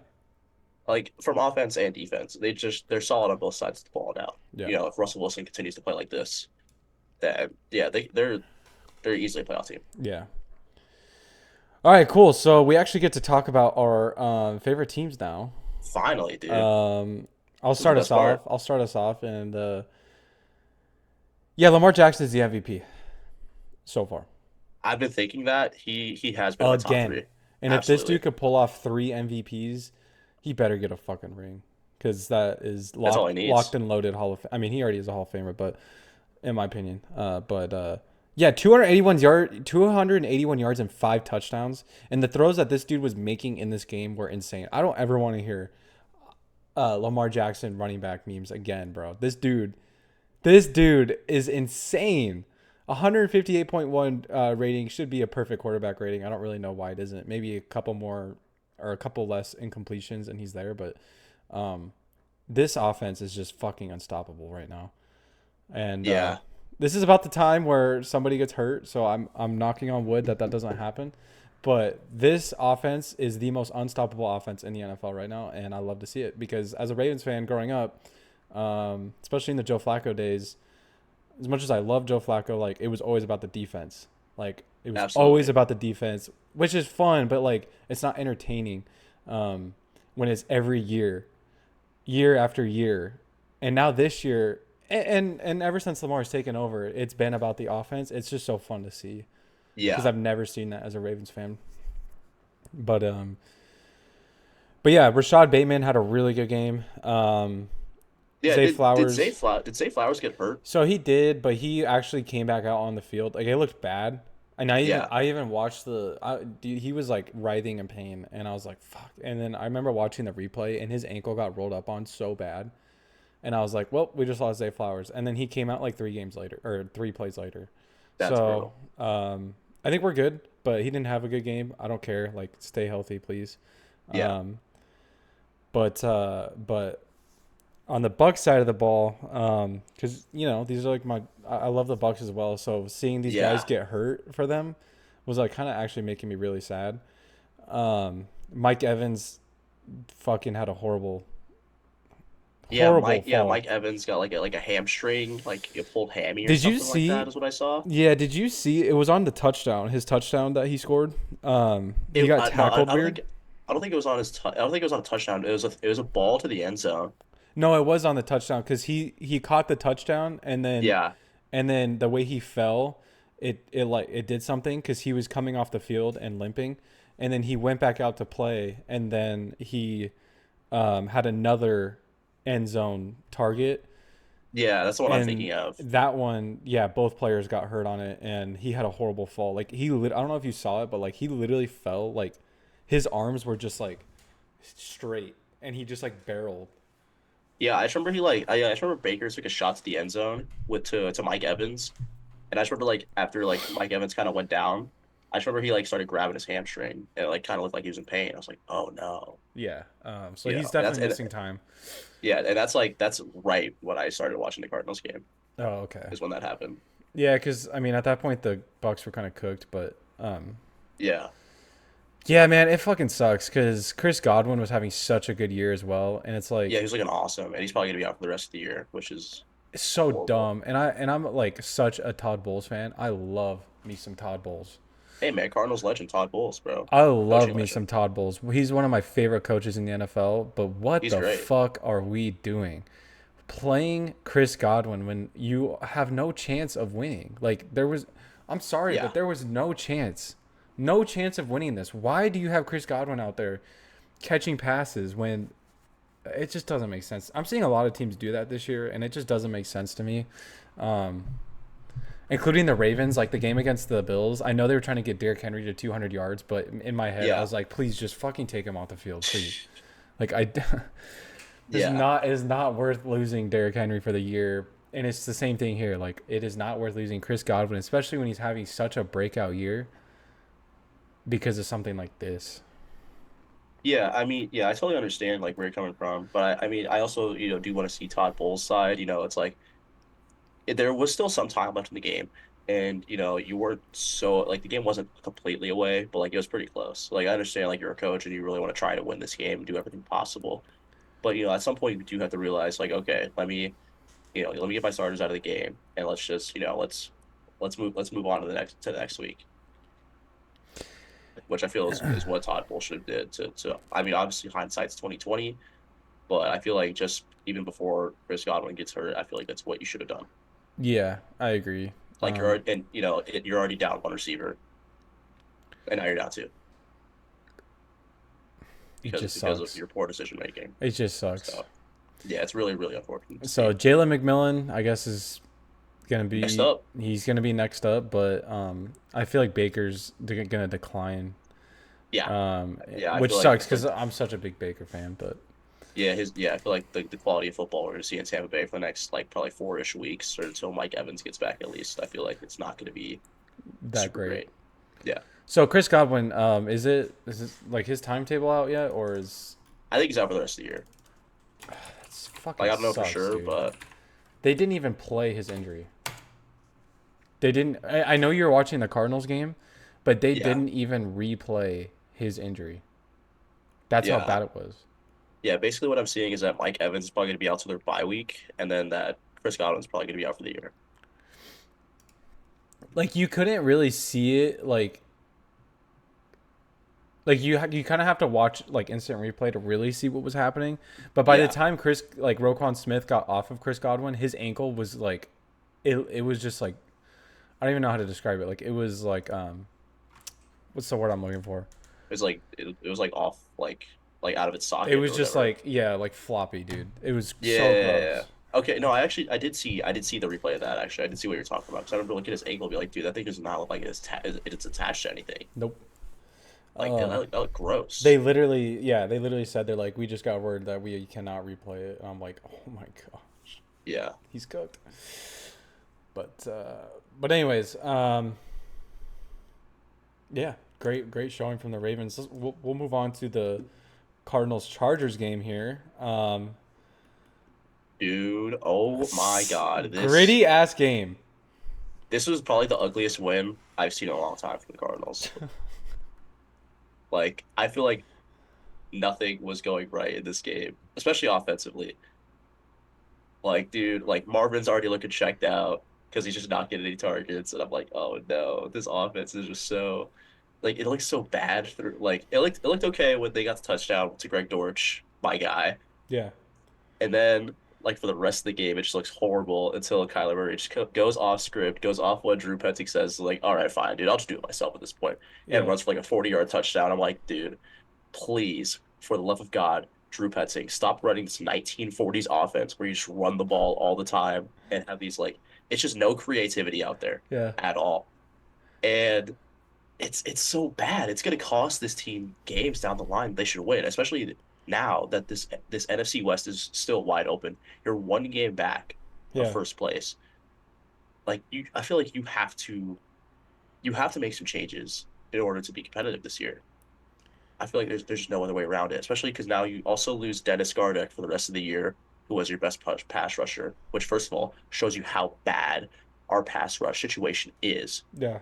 Speaker 2: like from offense and defense. They're solid on both sides of the ball now.
Speaker 1: yeah,
Speaker 2: If Russell Wilson continues to play like this, then yeah, they're easily a playoff team.
Speaker 1: yeah. All right, cool. So we actually get to talk about our favorite teams now.
Speaker 2: Finally, dude.
Speaker 1: Um, I'll
Speaker 2: This is the
Speaker 1: start us
Speaker 2: best
Speaker 1: off.
Speaker 2: part.
Speaker 1: And yeah, Lamar Jackson is the MVP so far
Speaker 2: I've been thinking that he has been in my top
Speaker 1: again.
Speaker 2: three.
Speaker 1: And if this
Speaker 2: Absolutely.
Speaker 1: dude could pull off 3 MVPs, He better get a fucking ring, because that is
Speaker 2: That's all he
Speaker 1: locked
Speaker 2: needs.
Speaker 1: and loaded Hall of. I mean, he already is a Hall of Famer, but in my opinion, yeah, 281 yards and 5 touchdowns, and the throws that this dude was making in this game were insane. I don't ever want to hear Lamar Jackson running back memes again, bro. This dude is insane. 158.1 rating should be a perfect quarterback rating. I don't really know why it isn't. Maybe a couple more or a couple less incompletions and he's there, but um, this offense is just fucking unstoppable right now. And
Speaker 2: Yeah,
Speaker 1: this is about the time where somebody gets hurt, so I'm knocking on wood that doesn't happen. But this offense is the most unstoppable offense in the NFL right now, and I love to see it because as a Ravens fan growing up, especially in the Joe Flacco days, as much as I love Joe Flacco, like it was always about the defense. Like it was always
Speaker 2: absolutely.
Speaker 1: about the defense, which is fun, but like it's not entertaining um, when it's every year, year after year, and now this year, and ever since Lamar's taken over, it's been about the offense. It's just so fun to see because
Speaker 2: Yeah,
Speaker 1: I've never seen that as a Ravens fan. But but yeah, Rashad Bateman had a really good game.
Speaker 2: yeah.
Speaker 1: Zay Flowers.
Speaker 2: Did Zay Flowers get hurt?
Speaker 1: So he did, but he actually came back out on the field. Like it looked bad, and
Speaker 2: Yeah,
Speaker 1: I even watched dude, he was like writhing in pain, and I was like, fuck. And then I remember watching the replay, and his ankle got rolled up on so bad, and I was like, well, we just lost Zay Flowers, and then he came out like 3 games later or 3 plays later.
Speaker 2: that's
Speaker 1: So
Speaker 2: brutal.
Speaker 1: I think we're good, but he didn't have a good game. I don't care. Like stay healthy, please.
Speaker 2: Yeah,
Speaker 1: Um, but on the Bucks side of the ball, because you know these are like I love the Bucks as well. So seeing these guys
Speaker 2: yeah,
Speaker 1: get hurt for them was like kind of actually making me really sad. Mike Evans fucking had a
Speaker 2: yeah.
Speaker 1: horrible fall.
Speaker 2: Mike Evans got like a hamstring, like a pulled hammy or
Speaker 1: Did you
Speaker 2: something like that.
Speaker 1: see?
Speaker 2: Is what I saw.
Speaker 1: Yeah, did you see? It was on the touchdown. His touchdown that he scored. He
Speaker 2: It
Speaker 1: got
Speaker 2: no,
Speaker 1: tackled weird.
Speaker 2: I don't think it was on I don't think it was on a touchdown. It was a ball to the end zone.
Speaker 1: No, it was on the touchdown because he caught the touchdown
Speaker 2: Yeah,
Speaker 1: and then the way he fell, it like it did something because he was coming off the field and limping, and then he went back out to play, and then he had another end zone target,
Speaker 2: yeah. That's the one I'm
Speaker 1: and
Speaker 2: thinking of.
Speaker 1: that one, yeah, both players got hurt on it, and he had a horrible fall. Like I don't know if you saw it, but like he literally fell, like his arms were just like straight, and he just like barreled.
Speaker 2: Yeah, I just remember I just remember Baker took a shot to the end zone with to Mike Evans, and I just remember like after like Mike Evans kind of went down, I just remember he like started grabbing his hamstring and it like kind of looked like he was in pain. I was like, oh no,
Speaker 1: Yeah. So
Speaker 2: you
Speaker 1: he's
Speaker 2: know, and
Speaker 1: definitely missing time.
Speaker 2: yeah, and that's right when I started watching the Cardinals game
Speaker 1: Oh, okay.
Speaker 2: is when that happened.
Speaker 1: Yeah, because I mean, at that point the Bucks were kind of cooked, but
Speaker 2: Yeah,
Speaker 1: yeah, man, it fucking sucks because Chris Godwin was having such a good year as well, and it's
Speaker 2: yeah,
Speaker 1: like
Speaker 2: he was looking awesome, and he's probably gonna be out for the rest of the year, which is
Speaker 1: it's so
Speaker 2: horrible.
Speaker 1: dumb. And I'm like such a Todd Bowles fan. I love me some Todd Bowles.
Speaker 2: Hey man, Cardinals legend Todd Bowles, bro,
Speaker 1: I love
Speaker 2: coaching
Speaker 1: me some
Speaker 2: legend.
Speaker 1: Todd Bowles. He's one of my favorite coaches in the NFL. But what
Speaker 2: He's
Speaker 1: the
Speaker 2: great.
Speaker 1: fuck are we doing? Playing Chris Godwin when you have no chance of winning. Like I'm sorry,
Speaker 2: Yeah,
Speaker 1: but there was no chance. No chance of winning this. Why do you have Chris Godwin out there catching passes when it just doesn't make sense? I'm seeing a lot of teams do that this year, and it just doesn't make sense to me. Um, Including the Ravens, like the game against the Bills. I know they were trying to get Derrick Henry to 200 yards, but in my head, I
Speaker 2: yeah,
Speaker 1: was like, please just fucking take him off the field, please. Like
Speaker 2: yeah.
Speaker 1: it is not worth losing Derrick Henry for the year. And it's the same thing here. Like it is not worth losing Chris Godwin, especially when he's having such a breakout year because of something like this.
Speaker 2: Yeah, I mean, yeah, I totally understand like where you're coming from, but I mean, I also, do want to see Todd Bowles' side. It's like there was still some time left in the game, and you weren't so like the game wasn't completely away, but like it was pretty close. Like I understand like you're a coach and you really want to try to win this game and do everything possible, but at some point you do have to realize like, okay, let me get my starters out of the game and let's just, let's move on to the next week, which I feel is what Todd Bowles should have did to I mean, obviously hindsight's 2020, but I feel like just even before Chris Godwin gets hurt, I feel like that's what you should have done.
Speaker 1: Yeah, I agree.
Speaker 2: Like you're already down one receiver, and now you're down two.
Speaker 1: It just
Speaker 2: because of
Speaker 1: sucks.
Speaker 2: your poor decision making.
Speaker 1: It just sucks.
Speaker 2: So yeah, it's really really unfortunate to
Speaker 1: So
Speaker 2: see.
Speaker 1: Jalen McMillan, I guess, is gonna
Speaker 2: Next
Speaker 1: be
Speaker 2: up,
Speaker 1: he's gonna be next up, but I feel like Baker's gonna decline,
Speaker 2: yeah, yeah, I
Speaker 1: which
Speaker 2: feel
Speaker 1: sucks
Speaker 2: like
Speaker 1: because I'm such a big Baker fan. But
Speaker 2: I feel like the quality of football we're going to see in Tampa Bay for the next like probably 4-ish weeks or until Mike Evans gets back at least. I feel like it's not going to be
Speaker 1: that
Speaker 2: super
Speaker 1: great.
Speaker 2: great. Yeah,
Speaker 1: So Chris Godwin, is it like his timetable out yet, or is
Speaker 2: I think he's out for the rest of the year.
Speaker 1: it's
Speaker 2: Like
Speaker 1: fucking
Speaker 2: I don't know for
Speaker 1: sucks,
Speaker 2: sure,
Speaker 1: dude?
Speaker 2: but
Speaker 1: They didn't even play his injury. They didn't. I know you're watching the Cardinals game, but they
Speaker 2: yeah,
Speaker 1: didn't even replay his injury. That's how
Speaker 2: yeah,
Speaker 1: bad it was.
Speaker 2: yeah. Basically, what I'm seeing is that Mike Evans is probably going to be out to their bye week, and then that Chris Godwin's probably going to be out for the year.
Speaker 1: Like you couldn't really see it. Like you kind of have to watch like instant replay to really see what was happening. But by the
Speaker 2: Yeah,
Speaker 1: time Chris like Roquan Smith got off of Chris Godwin, his ankle was like it was just like I don't even know how to describe it. Like it was like what's the word I'm looking for?
Speaker 2: it was like off like out of its
Speaker 1: It
Speaker 2: socket
Speaker 1: was
Speaker 2: or
Speaker 1: just
Speaker 2: whatever.
Speaker 1: like yeah, like floppy, dude. It was so
Speaker 2: Yeah.
Speaker 1: gross.
Speaker 2: Okay. No, I did see the replay of that. Actually, I did see what you're talking about. Because I remember looking at his ankle, and be like, dude, that thing does not look like it's attached to anything.
Speaker 1: Nope.
Speaker 2: Like that looked gross.
Speaker 1: They literally said they're like we just got word that we cannot replay it. And I'm like, "Oh my god.
Speaker 2: Yeah.
Speaker 1: He's cooked." But anyways, yeah, great showing from the Ravens. We'll move on to the Cardinals Chargers game here.
Speaker 2: Dude. Oh my God.
Speaker 1: Gritty ass game.
Speaker 2: This was probably the ugliest win I've seen in a long time for the Cardinals. Like I feel like nothing was going right in this game, especially offensively. Like, dude, like Marvin's already looking checked out because he's just not getting any targets, and I'm like, oh no, this offense is just so like it looks so bad through like it looked okay when they got the touchdown to Greg Dortch, my guy,
Speaker 1: Yeah,
Speaker 2: and then like for the rest of the game, it just looks horrible until Kyler Murray just goes off script, goes off what Drew Petzing says, like, all right, fine, dude, I'll just do it myself at this point, and
Speaker 1: yeah,
Speaker 2: runs for like a 40-yard touchdown. I'm like, dude, please, for the love of God, Drew Petzing, stop running this 1940s offense where you just run the ball all the time and have these like it's just no creativity out there
Speaker 1: yeah,
Speaker 2: at all. And it's so bad. It's going to cost this team games down the line they should win, especially now that this NFC West is still wide open. You're one game back of
Speaker 1: yeah,
Speaker 2: first place. Like I feel like you have to make some changes in order to be competitive this year. I feel like there's no other way around it, especially because now you also lose Dennis Gardeck for the rest of the year, who was your best pass rusher, which first of all shows you how bad our pass rush situation is.
Speaker 1: yeah.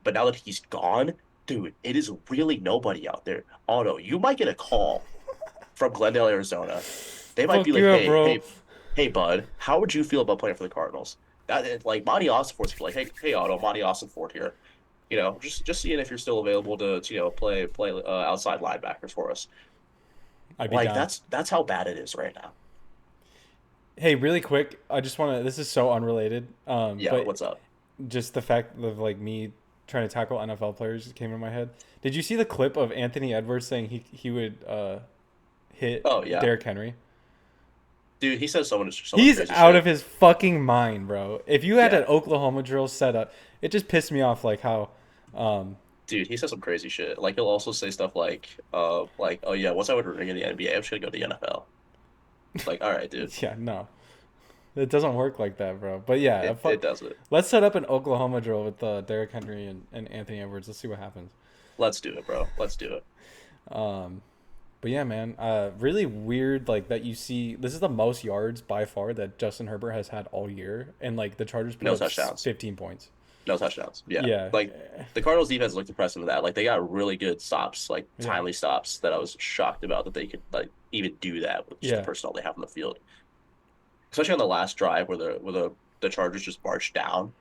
Speaker 2: But now that he's gone, dude, it is really nobody out there. Oh no, you might get a call from Glendale, Arizona. They might be
Speaker 1: Fuck
Speaker 2: like,
Speaker 1: you up, bro.
Speaker 2: hey, bud, how would you feel about playing for the Cardinals? That like Monty Ossenfort's like, hey, Otto, Monty Ossenfort here. Just seeing if you're still available to play outside linebackers for us.
Speaker 1: I'd be
Speaker 2: Like
Speaker 1: down.
Speaker 2: that's how bad it is right now.
Speaker 1: Hey, really quick, I just want to. This is so unrelated.
Speaker 2: Yeah,
Speaker 1: But
Speaker 2: what's up?
Speaker 1: just the fact of like me trying to tackle NFL players just came in my head. Did you see the clip of Anthony Edwards saying he would hit
Speaker 2: Oh yeah,
Speaker 1: Derrick Henry?
Speaker 2: dude, he says so much
Speaker 1: He's
Speaker 2: crazy
Speaker 1: out
Speaker 2: shit.
Speaker 1: of his fucking mind, bro. If you had
Speaker 2: Yeah,
Speaker 1: an Oklahoma drill set up, it just pissed me off. Like how,
Speaker 2: dude, he says some crazy shit. Like he'll also say stuff like oh yeah, once I would ring in the NBA, I'm just gonna go to the NFL. Like, all right, dude,
Speaker 1: yeah, no, it doesn't work like that, bro. But yeah,
Speaker 2: it does it.
Speaker 1: let's set up an Oklahoma drill with Derrick Henry and Anthony Edwards. Let's see what happens.
Speaker 2: Let's do it, bro. Let's do it.
Speaker 1: Um, but yeah, man, really weird. Like that you see, this is the most yards by far that Justin Herbert has had all year, and like the Chargers put
Speaker 2: No
Speaker 1: up
Speaker 2: touchdowns.
Speaker 1: 15 points.
Speaker 2: No touchdowns. Yeah,
Speaker 1: Yeah,
Speaker 2: like the Cardinals defense looked impressive with that. Like they got really good stops, like
Speaker 1: yeah,
Speaker 2: timely stops that I was shocked about that they could like even do that with just the
Speaker 1: yeah,
Speaker 2: personnel they have on the field. Especially on the last drive where the Chargers just marched down.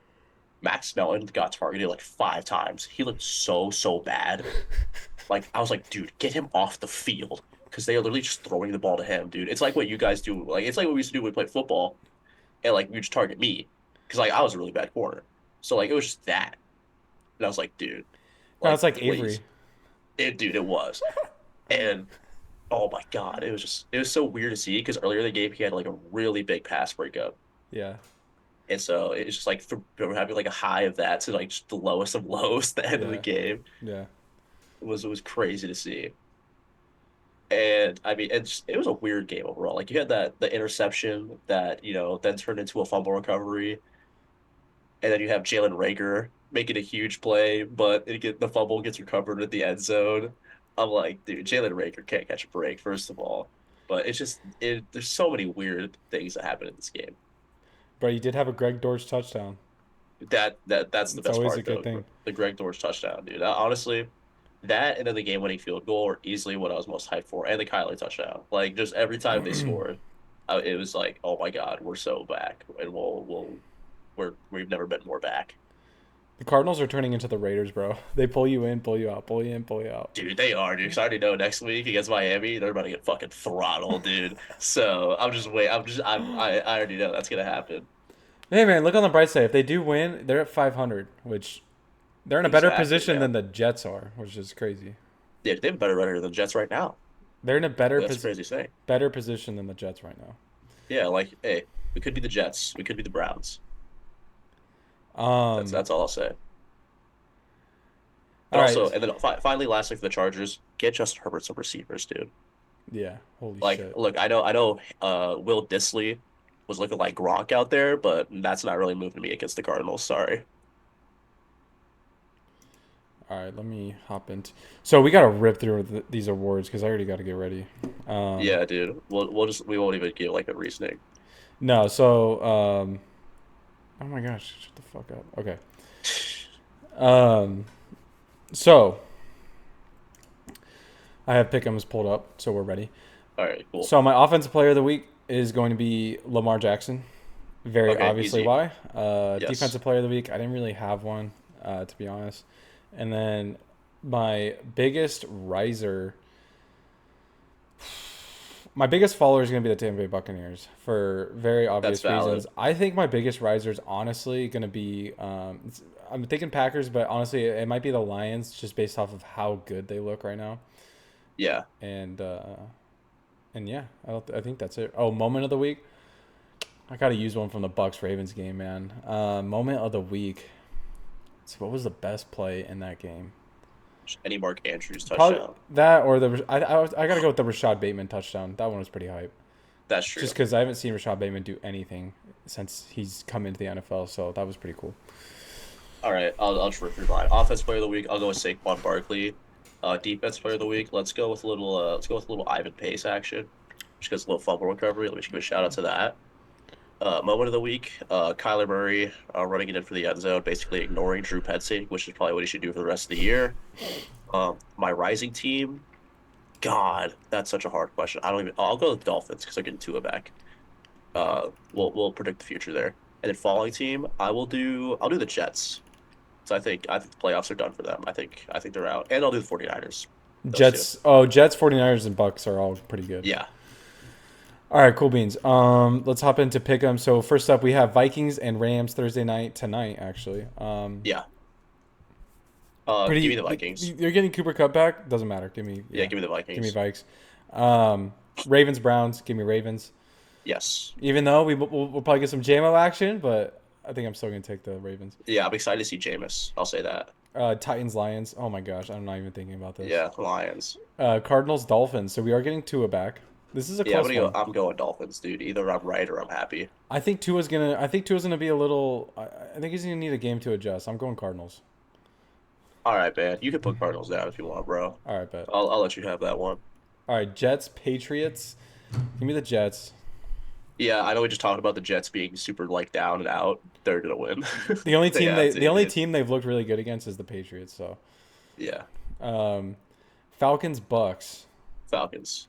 Speaker 2: Max Melton got targeted like 5 times. He looked so bad. Like I was like, dude, get him off the field because they are literally just throwing the ball to him, dude. It's like what you guys do. Like it's like what we used to do when we played football, and like you just target me because like I was a really bad corner. So like it was just that, and I was like, dude,
Speaker 1: no,
Speaker 2: like
Speaker 1: it's like
Speaker 2: please,
Speaker 1: Avery.
Speaker 2: dude, it was, and Oh my God, it was so weird to see because earlier in the game he had like a really big pass breakup.
Speaker 1: Yeah,
Speaker 2: And so it's just like we're having like a high of that to like just the lowest of lows at the end of the
Speaker 1: yeah,
Speaker 2: game.
Speaker 1: yeah.
Speaker 2: It was crazy to see. And I mean, it was a weird game overall. Like you had the interception that, then turned into a fumble recovery, and then you have Jalen Rager making a huge play, but the fumble gets recovered at the end zone. I'm like, dude, Jalen Rager can't catch a break, first of all. But there's so many weird things that happen in this game.
Speaker 1: But he did have a Greg Dortch touchdown.
Speaker 2: That's the
Speaker 1: It's
Speaker 2: best
Speaker 1: always a
Speaker 2: part
Speaker 1: good
Speaker 2: though.
Speaker 1: thing.
Speaker 2: The Greg Dortch touchdown, dude. Honestly, that and then the game-winning field goal are easily what I was most hyped for, and the Kyler touchdown. Like just every time they scored, it was like, oh my God, we're so back, and we've never been more back,
Speaker 1: The Cardinals are turning into the Raiders, bro. They pull you in, pull you out, pull you in, pull you out.
Speaker 2: dude. They are, dude. 'Cause I already know next week against Miami, they're about to get fucking throttled, dude. So I'm just wait. I'm just I already know that's gonna happen.
Speaker 1: Hey man, look on the bright side. If they do win, they're at 500, which they're in a better
Speaker 2: Exactly,
Speaker 1: position than
Speaker 2: man.
Speaker 1: the Jets are, which is crazy.
Speaker 2: Dude, they have a better runner than the Jets right now.
Speaker 1: They're in a
Speaker 2: That's crazy to say.
Speaker 1: better position than the Jets right now.
Speaker 2: Yeah, like, hey, we could be the Jets. We could be the Browns.
Speaker 1: Um,
Speaker 2: That's all I'll say. And
Speaker 1: all
Speaker 2: also,
Speaker 1: right.
Speaker 2: and then finally, lastly for the Chargers, get Justin Herbert some receivers, dude.
Speaker 1: Yeah, holy
Speaker 2: Like,
Speaker 1: shit.
Speaker 2: look, I know, Will Disley was looking like Gronk out there, but that's not really moving me against the Cardinals. Sorry.
Speaker 1: All right, let me hop into. So we got to rip through these awards because I already got to get ready. Um,
Speaker 2: Yeah, dude. We won't even give like a reasoning.
Speaker 1: no, so oh my gosh, shut the fuck up. Okay. Um, so I have Pick'ems pulled up, so we're ready.
Speaker 2: All right, cool.
Speaker 1: So my offensive player of the week is going to be Lamar Jackson. Very
Speaker 2: Okay,
Speaker 1: obviously
Speaker 2: easy.
Speaker 1: why.
Speaker 2: Yes.
Speaker 1: Defensive player of the week, I didn't really have one, to be honest. And then my biggest riser, my biggest follower is going to be the Tampa Bay Buccaneers for very
Speaker 2: That's
Speaker 1: obvious reasons.
Speaker 2: valid.
Speaker 1: I think my biggest riser is honestly going to be, I'm thinking Packers, but honestly, it might be the Lions just based off of how good they look right now.
Speaker 2: Yeah.
Speaker 1: And yeah, I think that's it. Oh, moment of the week. I got to use one from the Bucks Ravens game, man. Moment of the week. So what was the best play in that game?
Speaker 2: Any Mark Andrews
Speaker 1: Probably
Speaker 2: touchdown.
Speaker 1: that or I gotta go with the Rashad Bateman touchdown. That one was pretty hype.
Speaker 2: That's
Speaker 1: Just
Speaker 2: true.
Speaker 1: because I haven't seen Rashad Bateman do anything since he's come into the NFL, so that was pretty cool.
Speaker 2: All right, I'll just rip through mine. Offense player of the week, I'll go with Saquon Barkley. Defense player of the week, let's go with a little Ivan Pace action. Just because a little fumble recovery. Let me just give a shout out to that. Moment of the week, Kyler Murray running it in for the end zone, basically ignoring Drew Petzing, which is probably what he should do for the rest of the year. My rising team, God, that's such a hard question. I don't even. I'll go with Dolphins because they're getting Tua back. We'll predict the future there. And then falling team, I'll do the Jets. So I think the playoffs are done for them. I think they're out. And I'll do the 49ers. Those two.
Speaker 1: Jets, 49ers, and Bucks are all pretty good.
Speaker 2: Yeah.
Speaker 1: All right, cool beans. Let's hop into pick 'em. So first up, we have Vikings and Rams Thursday night tonight. Actually,
Speaker 2: Yeah. Give me
Speaker 1: pretty.
Speaker 2: the Vikings.
Speaker 1: You're getting Cooper Cup back. Doesn't matter. Give me
Speaker 2: Yeah,
Speaker 1: yeah.
Speaker 2: give me the
Speaker 1: Give me
Speaker 2: Vikings.
Speaker 1: Vikes. Um, Ravens Browns. Give me Ravens.
Speaker 2: Yes.
Speaker 1: Even though we'll probably get some JMO action, but I think I'm still gonna take the Ravens.
Speaker 2: Yeah, I'm excited to see Jameis. I'll say that.
Speaker 1: Titans Lions. Oh my gosh, I'm not even thinking about this.
Speaker 2: Yeah, Lions.
Speaker 1: Cardinals Dolphins. So we are getting Tua back. This is a
Speaker 2: Yeah,
Speaker 1: close one.
Speaker 2: I'm going Dolphins, dude. Either I'm right or I'm happy.
Speaker 1: I think Tua's gonna be a little. I think he's gonna need a game to adjust. I'm going Cardinals.
Speaker 2: All right, man. You can put Cardinals down if you want, bro.
Speaker 1: All right, bet.
Speaker 2: I'll let you have that one.
Speaker 1: All right, Jets Patriots. Give me the Jets.
Speaker 2: Yeah, I know we just talked about the Jets being super like down and out. They're gonna win. They have
Speaker 1: The
Speaker 2: to,
Speaker 1: only
Speaker 2: dude.
Speaker 1: team they've looked really good against is the Patriots. So,
Speaker 2: Yeah,
Speaker 1: um, Falcons Bucks.
Speaker 2: Falcons.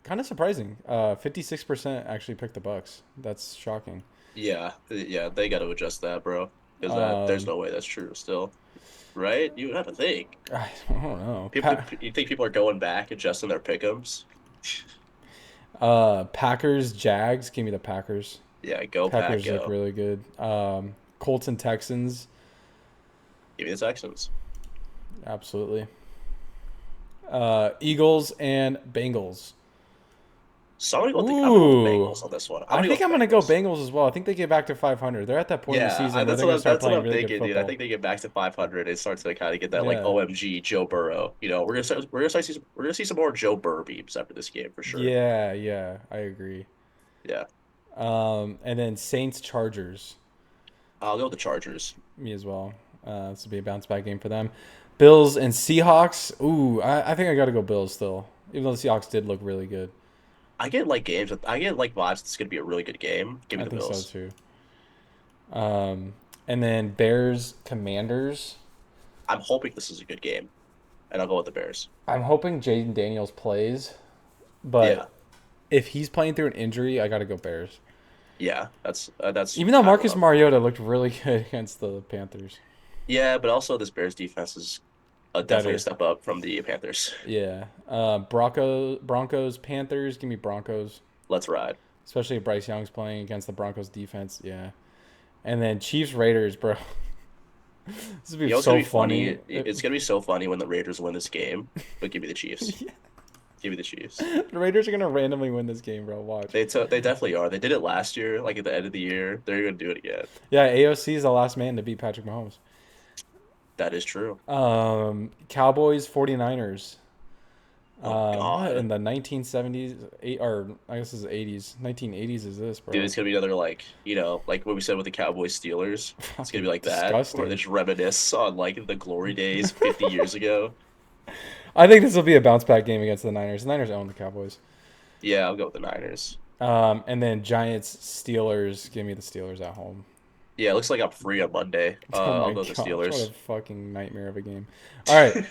Speaker 1: Kind of surprising. 56% actually picked the Bucks. That's shocking.
Speaker 2: Yeah, they got to adjust that, bro. Because there's
Speaker 1: Um,
Speaker 2: no way that's true still, right? You have to think.
Speaker 1: I don't know.
Speaker 2: You think people are going back adjusting their pick'ems?
Speaker 1: Packers Jags. Give me the Packers.
Speaker 2: Yeah, go pack,
Speaker 1: Packers look
Speaker 2: go.
Speaker 1: really good. Colts and Texans.
Speaker 2: Give me the Texans.
Speaker 1: Absolutely. Eagles and Bengals.
Speaker 2: So I'm gonna go with the
Speaker 1: Ooh.
Speaker 2: Bengals on this one. I'm
Speaker 1: I
Speaker 2: gonna go
Speaker 1: think
Speaker 2: with
Speaker 1: I'm
Speaker 2: the
Speaker 1: going to go
Speaker 2: Bengals.
Speaker 1: Bengals as well. I think they get back to 500. They're at that point in the
Speaker 2: Yeah,
Speaker 1: season where they're going to start
Speaker 2: that's what
Speaker 1: playing
Speaker 2: I'm
Speaker 1: really good
Speaker 2: thinking, dude. I
Speaker 1: football.
Speaker 2: think they get back to 500. It starts to kind of get that like
Speaker 1: Yeah.
Speaker 2: OMG Joe Burrow. We're gonna see some more Joe Burrow beams after this game for sure.
Speaker 1: Yeah, yeah, I agree.
Speaker 2: Yeah,
Speaker 1: And then Saints Chargers,
Speaker 2: I'll go with the Chargers.
Speaker 1: me as well. This will be a bounce back game for them. Bills and Seahawks. Ooh, I think I got to go Bills still, even though the Seahawks did look really good.
Speaker 2: I get like vibes. It's gonna be a really good game. Give me
Speaker 1: I
Speaker 2: the
Speaker 1: think so
Speaker 2: Bills.
Speaker 1: too. And then Bears Commanders.
Speaker 2: I'm hoping this is a good game, and I'll go with the Bears.
Speaker 1: I'm hoping Jaden Daniels plays,
Speaker 2: Yeah,
Speaker 1: but if he's playing through an injury, I got to go Bears.
Speaker 2: yeah, that's
Speaker 1: Even though
Speaker 2: kind of what
Speaker 1: Marcus
Speaker 2: I'm.
Speaker 1: Mariota looked really good against the Panthers.
Speaker 2: Yeah, but also this Bears defense is definitely a
Speaker 1: Better.
Speaker 2: step up from the Panthers.
Speaker 1: Yeah. Broncos, Panthers. Give me Broncos,
Speaker 2: Let's ride.
Speaker 1: especially if Bryce Young's playing against the Broncos defense. Yeah. And then Chiefs, Raiders, bro. This would
Speaker 2: You
Speaker 1: be
Speaker 2: know, it's gonna
Speaker 1: so
Speaker 2: be funny.
Speaker 1: funny.
Speaker 2: It's gonna be so funny when the Raiders win this game. But give me the Chiefs. Give me the Chiefs.
Speaker 1: The Raiders are gonna randomly win this game, bro. Watch.
Speaker 2: They definitely are. They did it last year, like at the end of the year. They're gonna do it again.
Speaker 1: Yeah, AOC is the last man to beat Patrick Mahomes.
Speaker 2: That is true.
Speaker 1: Cowboys, 49ers.
Speaker 2: Oh
Speaker 1: What in
Speaker 2: God,
Speaker 1: the 1970s, or I guess it's 80s, 1980s is this,
Speaker 2: dude,
Speaker 1: bro?
Speaker 2: it's gonna be another like like what we said with the Cowboys Steelers. It's gonna be
Speaker 1: Fucking
Speaker 2: like that, where they
Speaker 1: disgusting.
Speaker 2: just reminisce on like the glory days 50 years ago.
Speaker 1: I think this will be a bounce back game against the Niners. The Niners own the Cowboys.
Speaker 2: Yeah, I'll go with the Niners.
Speaker 1: And then Giants, Steelers. Give me the Steelers at home.
Speaker 2: Yeah, it looks like I'm free on Monday.
Speaker 1: Oh
Speaker 2: I'll
Speaker 1: my
Speaker 2: go with the
Speaker 1: gosh, what a
Speaker 2: Steelers.
Speaker 1: fucking nightmare of a game. All right.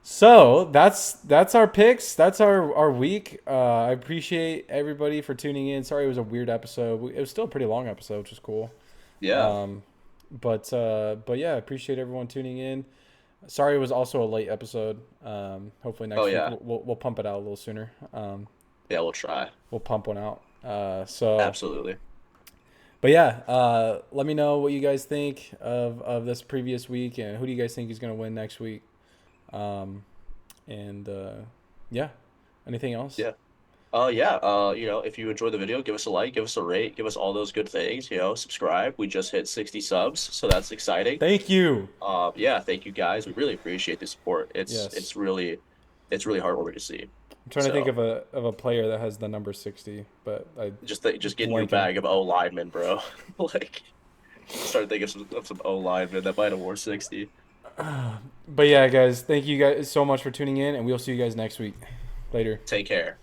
Speaker 1: So that's our picks. That's our week. I appreciate everybody for tuning in. Sorry it was a weird episode. It was still a pretty long episode, which is cool.
Speaker 2: Yeah.
Speaker 1: Um, but yeah, I appreciate everyone tuning in. Sorry it was also a late episode. Hopefully
Speaker 2: Oh
Speaker 1: next week
Speaker 2: yeah.
Speaker 1: we'll pump it out a little sooner.
Speaker 2: Yeah, we'll try.
Speaker 1: We'll pump one out. So
Speaker 2: Absolutely.
Speaker 1: but yeah, let me know what you guys think of this previous week and who do you guys think is gonna win next week. Um, and yeah, anything else?
Speaker 2: Yeah. Yeah. If you enjoyed the video, give us a like, give us a rate, give us all those good things. Subscribe. We just hit 60 subs, so that's exciting.
Speaker 1: Thank you.
Speaker 2: Yeah, thank you guys. We really appreciate the support.
Speaker 1: Yes.
Speaker 2: It's really heartwarming to see.
Speaker 1: I'm trying to think
Speaker 2: So
Speaker 1: of a player that has the number 60, but I
Speaker 2: just get in your
Speaker 1: blanking.
Speaker 2: bag of O linemen, bro. Like start thinking of some O linemen that might have wore 60.
Speaker 1: But yeah, guys, thank you guys so much for tuning in, and we'll see you guys next week. Later.
Speaker 2: Take care.